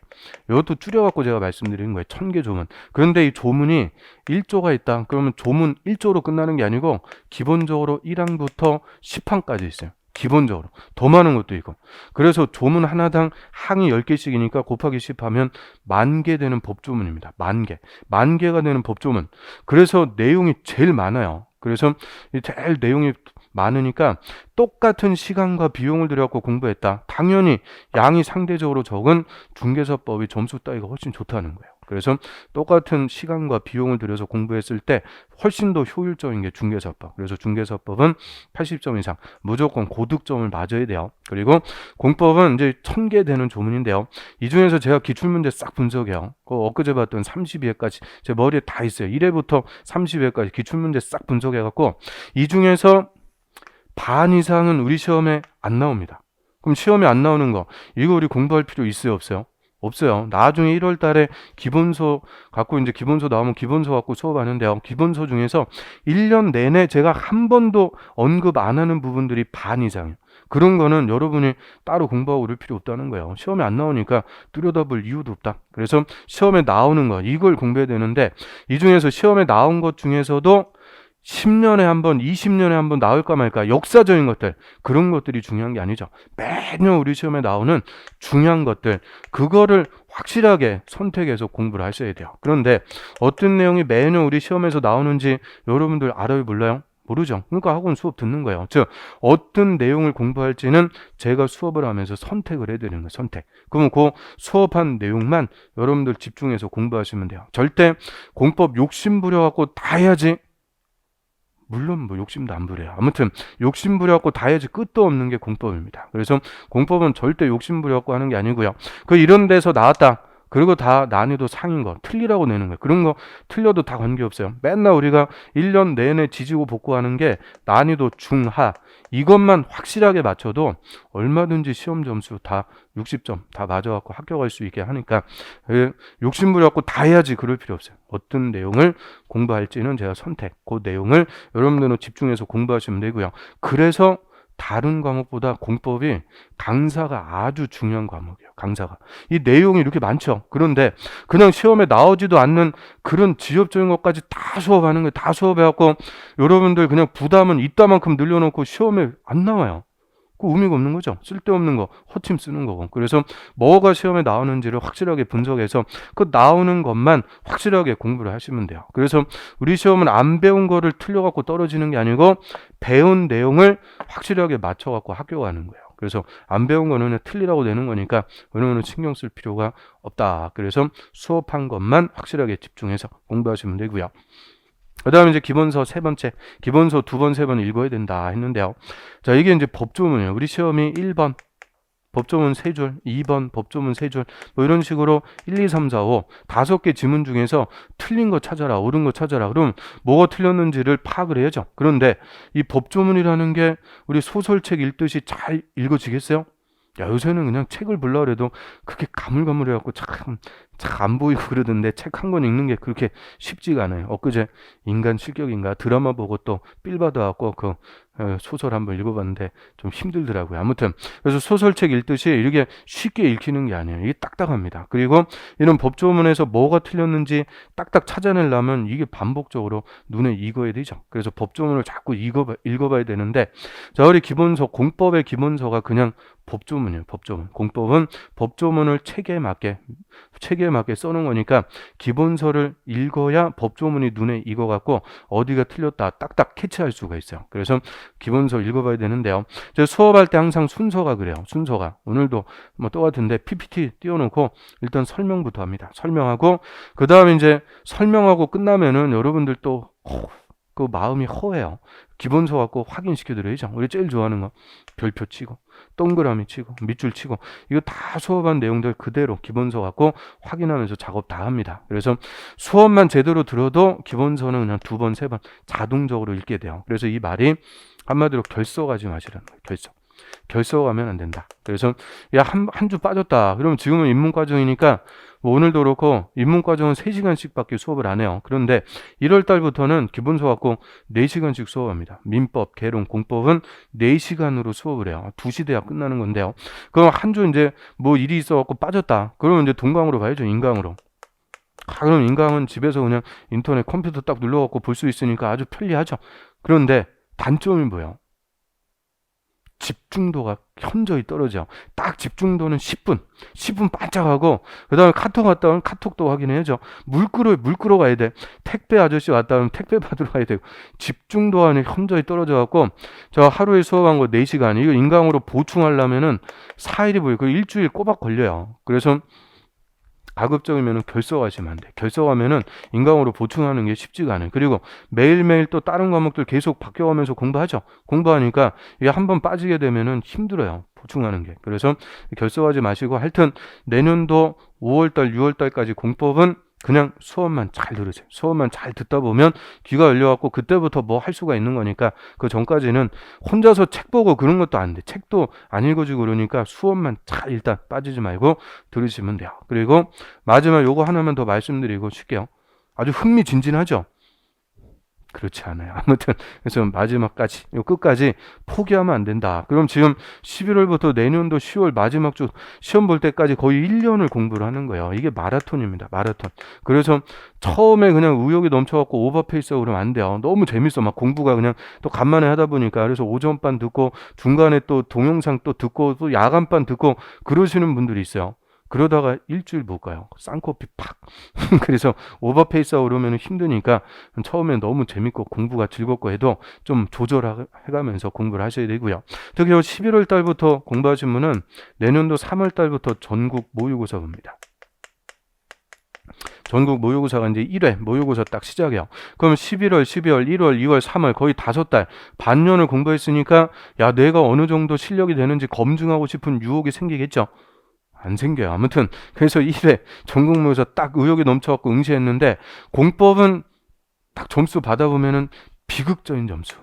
이것도 줄여갖고 제가 말씀드리는 거예요. 1000개 조문. 그런데 이 조문이 1조가 있다. 그러면 조문 1조로 끝나는 게 아니고 기본적으로 1항부터 10항까지 있어요. 기본적으로 더 많은 것도 있고. 그래서 조문 하나당 항이 10개씩이니까 곱하기 10 하면 10,000개 되는 법조문입니다. 10,000개. 10,000개가 되는 법조문. 그래서 내용이 제일 많아요. 그래서 제일 내용이 많으니까 똑같은 시간과 비용을 들여갖고 공부했다. 당연히 양이 상대적으로 적은 중개사법이 점수 따기가 훨씬 좋다는 거예요. 그래서 똑같은 시간과 비용을 들여서 공부했을 때 훨씬 더 효율적인 게 중개사법. 그래서 중개사법은 80점 이상 무조건 고득점을 맞아야 돼요. 그리고 공법은 이제 1000개 되는 조문인데요. 이 중에서 제가 기출문제 싹 분석해요. 엊그제 봤던 32회까지 제 머리에 다 있어요. 1회부터 30회까지 기출문제 싹 분석해갖고 이 중에서 반 이상은 우리 시험에 안 나옵니다. 그럼 시험에 안 나오는 거 이거 우리 공부할 필요 있어요, 없어요? 없어요. 나중에 1월 달에 기본서 갖고 이제 기본서 나오면 기본서 갖고 수업하는데요. 기본서 중에서 1년 내내 제가 한 번도 언급 안 하는 부분들이 반 이상이에요. 그런 거는 여러분이 따로 공부하고 그럴 필요 없다는 거예요. 시험에 안 나오니까 뚜려다볼 이유도 없다. 그래서 시험에 나오는 거 이걸 공부해야 되는데 이 중에서 시험에 나온 것 중에서도 10년에 한 번, 20년에 한 번 나올까 말까 역사적인 것들 그런 것들이 중요한 게 아니죠. 매년 우리 시험에 나오는 중요한 것들 그거를 확실하게 선택해서 공부를 하셔야 돼요. 그런데 어떤 내용이 매년 우리 시험에서 나오는지 여러분들 알아요, 몰라요? 모르죠. 그러니까 학원 수업 듣는 거예요. 즉 어떤 내용을 공부할지는 제가 수업을 하면서 선택을 해드리는 거예요. 선택. 그러면 그 수업한 내용만 여러분들 집중해서 공부하시면 돼요. 절대 공법 욕심 부려갖고 다 해야지. 물론 뭐 욕심도 안 부려요. 아무튼 욕심 부려갖고 다 해야지 끝도 없는 게 공법입니다. 그래서 공법은 절대 욕심 부려갖고 하는 게 아니고요. 그 이런 데서 나왔다. 그리고 다 난이도 상인 거 틀리라고 내는 거예요. 그런 거 틀려도 다 관계없어요. 맨날 우리가 1년 내내 지지고 복구하는 게 난이도 중하 이것만 확실하게 맞춰도 얼마든지 시험 점수 다 60점 다 맞아갖고 합격할 수 있게 하니까 욕심 부려갖고 다 해야지 그럴 필요 없어요. 어떤 내용을 공부할지는 제가 선택 그 내용을 여러분들은 집중해서 공부하시면 되고요. 그래서 다른 과목보다 공법이 강사가 아주 중요한 과목이에요. 강사가. 이 내용이 이렇게 많죠. 그런데 그냥 시험에 나오지도 않는 그런 지엽적인 것까지 다 수업하는 거예요. 다 수업해갖고 여러분들 그냥 부담은 이따만큼 늘려놓고 시험에 안 나와요. 그 의미가 없는 거죠. 쓸데없는 거, 허침 쓰는 거고. 그래서 뭐가 시험에 나오는지를 확실하게 분석해서 그 나오는 것만 확실하게 공부를 하시면 돼요. 그래서 우리 시험은 안 배운 거를 틀려갖고 떨어지는 게 아니고 배운 내용을 확실하게 맞춰갖고 합격하는 거예요. 그래서 안 배운 거는 틀리라고 되는 거니까 여러분은 신경 쓸 필요가 없다. 그래서 수업한 것만 확실하게 집중해서 공부하시면 되고요. 그 다음에 이제 기본서 세 번째, 기본서 두 번, 세 번 읽어야 된다 했는데요. 자, 이게 이제 법조문이에요. 우리 시험이 1번, 법조문 3줄, 2번, 법조문 3줄, 뭐 이런 식으로 1, 2, 3, 4, 5, 5개 지문 중에서 틀린 거 찾아라, 옳은 거 찾아라. 그럼 뭐가 틀렸는지를 파악을 해야죠. 그런데 이 법조문이라는 게 우리 소설책 읽듯이 잘 읽어지겠어요? 야, 요새는 그냥 책을 보려고 해도 그렇게 가물가물해갖고 참 안 보이고 그러던데 책 한 권 읽는 게 그렇게 쉽지가 않아요. 엊그제 인간 실격인가 드라마 보고 또 삘 받아갖고 그 소설 한번 읽어봤는데 좀 힘들더라고요. 아무튼 그래서 소설책 읽듯이 이렇게 쉽게 읽히는 게 아니에요. 이게 딱딱합니다. 그리고 이런 법조문에서 뭐가 틀렸는지 딱딱 찾아내려면 이게 반복적으로 눈에 익어야 되죠. 그래서 법조문을 자꾸 읽어봐야 되는데 자, 우리 기본서, 공법의 기본서가 그냥 법조문이에요. 법조문. 공법은 법조문을 책에 맞게 써놓은 거니까 기본서를 읽어야 법조문이 눈에 익어갖고 어디가 틀렸다 딱딱 캐치할 수가 있어요. 그래서 기본서 읽어봐야 되는데요. 제가 수업할 때 항상 순서가 그래요. 순서가 오늘도 뭐 똑같은데 PPT 띄워놓고 일단 설명부터 합니다. 설명하고 그 다음에 이제 설명하고 끝나면은 여러분들 또 그 마음이 허해요. 기본서 갖고 확인시켜드려야죠. 우리 제일 좋아하는 거 별표 치고 동그라미 치고 밑줄 치고 이거 다 수업한 내용들 그대로 기본서 갖고 확인하면서 작업 다 합니다. 그래서 수업만 제대로 들어도 기본서는 그냥 2번, 3번 자동적으로 읽게 돼요. 그래서 이 말이 한마디로 결석하지 마시라는 거예요. 결석하면 안 된다. 그래서 야, 한 주 빠졌다. 그러면 지금은 입문과정이니까 뭐 오늘도 그렇고 입문과정은 3시간씩밖에 수업을 안 해요. 그런데 1월 달부터는 기본서 갖고 4시간씩 수업합니다. 민법, 개론, 공법은 4시간으로 수업을 해요. 2시 돼야 끝나는 건데요. 그럼 한 주 이제 뭐 일이 있어갖고 빠졌다. 그러면 이제 동강으로 봐야죠. 인강으로. 그럼 인강은 집에서 그냥 인터넷 컴퓨터 딱 눌러갖고 볼 수 있으니까 아주 편리하죠. 그런데 단점이 뭐예요? 집중도가 현저히 떨어져. 딱 집중도는 10분 반짝하고 그 다음에 카톡 왔다 하면 카톡도 확인해야죠. 물 끌어 가야 돼. 택배 아저씨 왔다 하면 택배 받으러 가야 되고 집중도가 현저히 떨어져 갖고 저 하루에 수업한 거 4시간 이거 인강으로 보충하려면은 4일이 보여요. 그 일주일 꼬박 걸려요. 그래서 가급적이면 결석하시면 안 돼. 결석하면은 인강으로 보충하는 게 쉽지가 않아요. 그리고 매일매일 또 다른 과목들 계속 바뀌어가면서 공부하죠. 공부하니까 이게 한번 빠지게 되면은 힘들어요. 보충하는 게. 그래서 결석하지 마시고 하여튼 내년도 5월달, 6월달까지 공법은 그냥 수업만 잘 들으세요. 수업만 잘 듣다 보면 귀가 열려갖고 그때부터 뭐 할 수가 있는 거니까 그 전까지는 혼자서 책 보고 그런 것도 안 돼. 책도 안 읽어지고 그러니까 수업만 잘 일단 빠지지 말고 들으시면 돼요. 그리고 마지막 요거 하나만 더 말씀드리고 쉴게요. 아주 흥미진진하죠? 그렇지 않아요. 아무튼 그래서 마지막까지 요 끝까지 포기하면 안 된다. 그럼 지금 11월부터 내년도 10월 마지막 주 시험 볼 때까지 거의 1년을 공부를 하는 거예요. 이게 마라톤입니다. 마라톤. 그래서 처음에 그냥 의욕이 넘쳐갖고 오버페이스하고 그러면 안 돼요. 너무 재밌어. 막 공부가 그냥 또 간만에 하다 보니까. 그래서 오전반 듣고 중간에 또 동영상 또 듣고 또 야간반 듣고 그러시는 분들이 있어요. 그러다가 일주일 못 가요. 쌍코피 팍. 그래서 오버페이스하고 그러면 힘드니까 처음에 너무 재밌고 공부가 즐겁고 해도 좀 조절해가면서 공부를 하셔야 되고요. 특히 11월 달부터 공부하신 분은 내년도 3월 달부터 전국 모의고사 봅니다. 전국 모의고사가 이제 1회 모의고사 딱 시작이에요. 그럼 11월, 12월, 1월, 2월, 3월 거의 5달 반년을 공부했으니까 야 내가 어느 정도 실력이 되는지 검증하고 싶은 유혹이 생기겠죠. 안 생겨요. 아무튼 그래서 1회 전국 모의고사 딱 의욕이 넘쳐갖고 응시했는데 공법은 딱 점수 받아보면은 비극적인 점수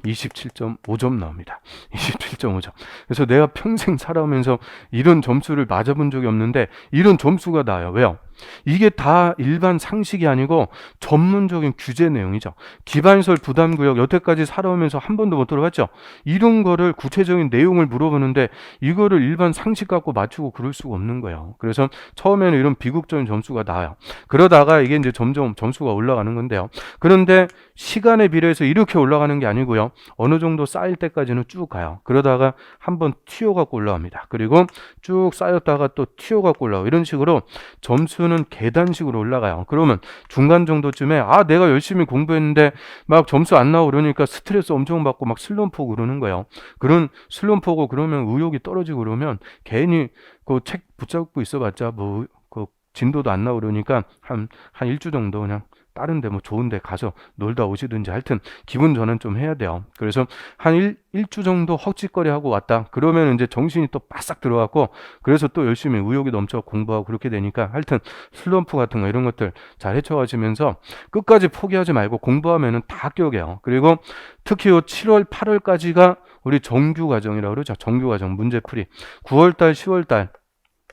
27.5점 나옵니다. 27.5점. 그래서 내가 평생 살아오면서 이런 점수를 맞아본 적이 없는데 이런 점수가 나요. 왜요? 이게 다 일반 상식이 아니고 전문적인 규제 내용이죠. 기반설 부담구역 여태까지 살아오면서 한 번도 못 들어봤죠. 이런 거를 구체적인 내용을 물어보는데 이거를 일반 상식 갖고 맞추고 그럴 수가 없는 거예요. 그래서 처음에는 이런 비극적인 점수가 나와요. 그러다가 이게 이제 점점 점수가 올라가는 건데요. 그런데 시간에 비례해서 이렇게 올라가는 게 아니고요. 어느 정도 쌓일 때까지는 쭉 가요. 그러다가 한번 튀어갖고 올라갑니다. 그리고 쭉 쌓였다가 또 튀어갖고 올라가고 이런 식으로 점수는 계단식으로 올라가요. 그러면 중간 정도쯤에 아 내가 열심히 공부했는데 막 점수 안 나오고 그러니까 스트레스 엄청 받고 막 슬럼프 오고 그러는 거예요. 그런 슬럼프 오고 그러면 의욕이 떨어지고 그러면 괜히 그 책 붙잡고 있어봤자 뭐 그 진도도 안 나오고 그러니까 한 일주 정도 그냥 다른 데 뭐 좋은 데 가서 놀다 오시든지 하여튼 기분 전환 좀 해야 돼요. 그래서 한 일주 정도 헉짓거리 하고 왔다. 그러면 이제 정신이 또 바싹 들어갔고 그래서 또 열심히 의욕이 넘쳐 공부하고 그렇게 되니까 하여튼 슬럼프 같은 거 이런 것들 잘 헤쳐가시면서 끝까지 포기하지 말고 공부하면은 다 합격해요. 그리고 특히 요 7월, 8월까지가 우리 정규 과정이라고 그러죠. 정규 과정 문제풀이. 9월달, 10월달.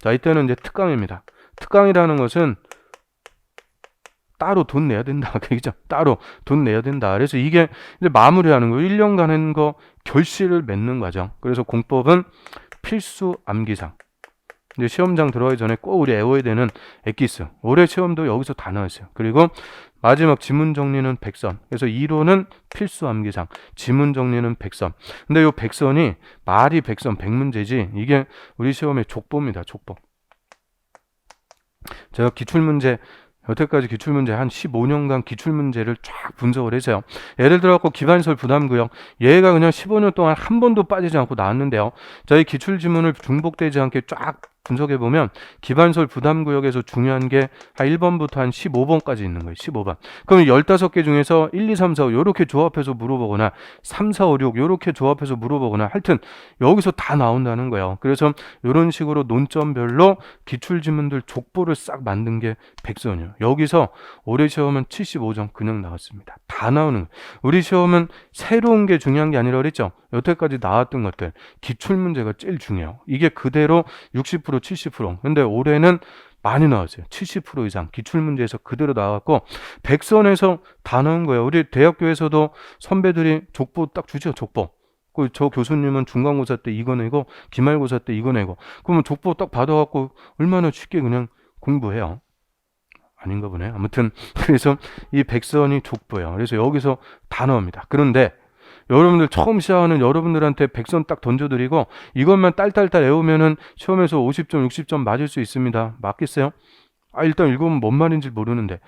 자, 이때는 이제 특강입니다. 특강이라는 것은 따로 돈 내야 된다. 그죠? 따로 돈 내야 된다. 그래서 이게 이제 마무리하는 거, 1년간 하는 거 결실을 맺는 과정. 그래서 공법은 필수 암기상. 이제 시험장 들어가기 전에 꼭 우리 외워야 되는 엑기스. 올해 시험도 여기서 다 나왔어요. 그리고 마지막 지문 정리는 100선. 그래서 이론은 필수 암기상, 지문 정리는 100선. 근데 이 100선이 말이 100선, 100문제지 이게 우리 시험의 족보입니다. 족보. 제가 기출문제 여태까지 기출문제 한 15년간 기출문제를 쫙 분석을 해서요. 예를 들어서 기반설 부담구역 얘가 그냥 15년 동안 한 번도 빠지지 않고 나왔는데요. 자, 이 기출지문을 중복되지 않게 쫙 분석해보면 기반설 부담구역에서 중요한 게 한 1번부터 한 15번까지 있는 거예요. 15번. 그럼 15개 중에서 1, 2, 3, 4, 5 이렇게 조합해서 물어보거나 3, 4, 5, 6 이렇게 조합해서 물어보거나 하여튼 여기서 다 나온다는 거예요. 그래서 이런 식으로 논점별로 기출지문들 족보를 싹 만든 게 100선이에요. 여기서 올해 시험은 75점 그냥 나왔습니다. 다 나오는 거예요. 우리 시험은 새로운 게 중요한 게 아니라 그랬죠. 여태까지 나왔던 것들 기출문제가 제일 중요해요. 이게 그대로 60% 70%. 근데 올해는 많이 나왔어요. 70% 이상 기출문제에서 그대로 나왔고 100선에서 다 나온 거예요. 우리 대학교에서도 선배들이 족보 딱 주죠. 족보. 저 교수님은 중간고사 때 이거 내고 기말고사 때 이거 내고 그러면 족보 딱 받아갖고 얼마나 쉽게 그냥 공부해요. 아닌가 보네. 아무튼 그래서 이 100선이 족보예요. 그래서 여기서 다 나옵니다. 그런데 여러분들 처음 시작하는 여러분들한테 100선 딱 던져드리고 이것만 딸딸딸 외우면은 시험에서 50점, 60점 맞을 수 있습니다. 맞겠어요? 일단 읽으면 뭔 말인지 모르는데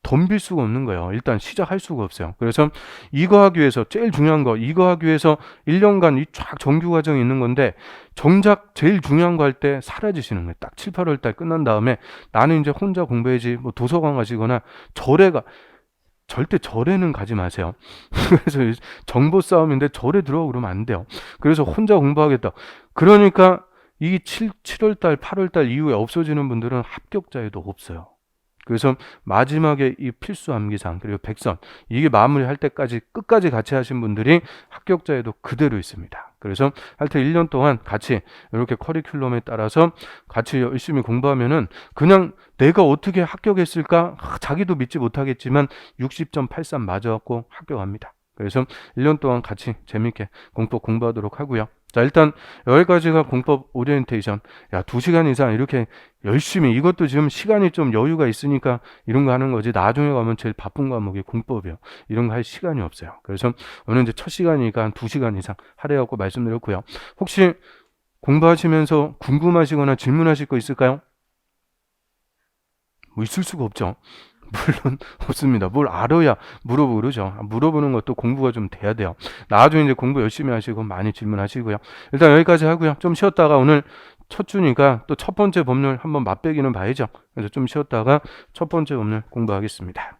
덤빌 수가 없는 거예요. 일단 시작할 수가 없어요. 그래서 이거 하기 위해서 제일 중요한 거 이거 하기 위해서 1년간 이 쫙 정규 과정이 있는 건데 정작 제일 중요한 거 할 때 사라지시는 거예요. 딱 7, 8월 달 끝난 다음에 나는 이제 혼자 공부해야지 뭐 도서관 가시거나 절대 절에는 가지 마세요. 그래서 정보 싸움인데 절에 들어가고 그러면 안 돼요. 그래서 혼자 공부하겠다. 그러니까 이 7월달, 8월달 이후에 없어지는 분들은 합격자에도 없어요. 그래서 마지막에 이 필수 암기사항 그리고 백선 이게 마무리할 때까지 끝까지 같이 하신 분들이 합격자에도 그대로 있습니다. 그래서 하여튼 1년 동안 같이 이렇게 커리큘럼에 따라서 같이 열심히 공부하면은 그냥 내가 어떻게 합격했을까 자기도 믿지 못하겠지만 60.83 맞아갖고 합격합니다. 그래서 1년 동안 같이 재밌게 공법 공부하도록 하고요. 자, 일단 여기까지가 공법 오리엔테이션. 야, 2시간 이상 이렇게 열심히, 이것도 지금 시간이 좀 여유가 있으니까 이런 거 하는 거지. 나중에 가면 제일 바쁜 과목이 공법이요. 이런 거 할 시간이 없어요. 그래서 오늘 이제 첫 시간이니까 한 2시간 이상 하려고 말씀드렸고요. 혹시 공부하시면서 궁금하시거나 질문하실 거 있을까요? 뭐 있을 수가 없죠. 물론 없습니다. 뭘 알아야 물어보고 그러죠. 물어보는 것도 공부가 좀 돼야 돼요. 나중에 이제 공부 열심히 하시고 많이 질문하시고요. 일단 여기까지 하고요. 좀 쉬었다가 오늘 첫 주니까 또 첫 번째 법률 한번 맛배기는 봐야죠. 그래서 좀 쉬었다가 첫 번째 법률 공부하겠습니다.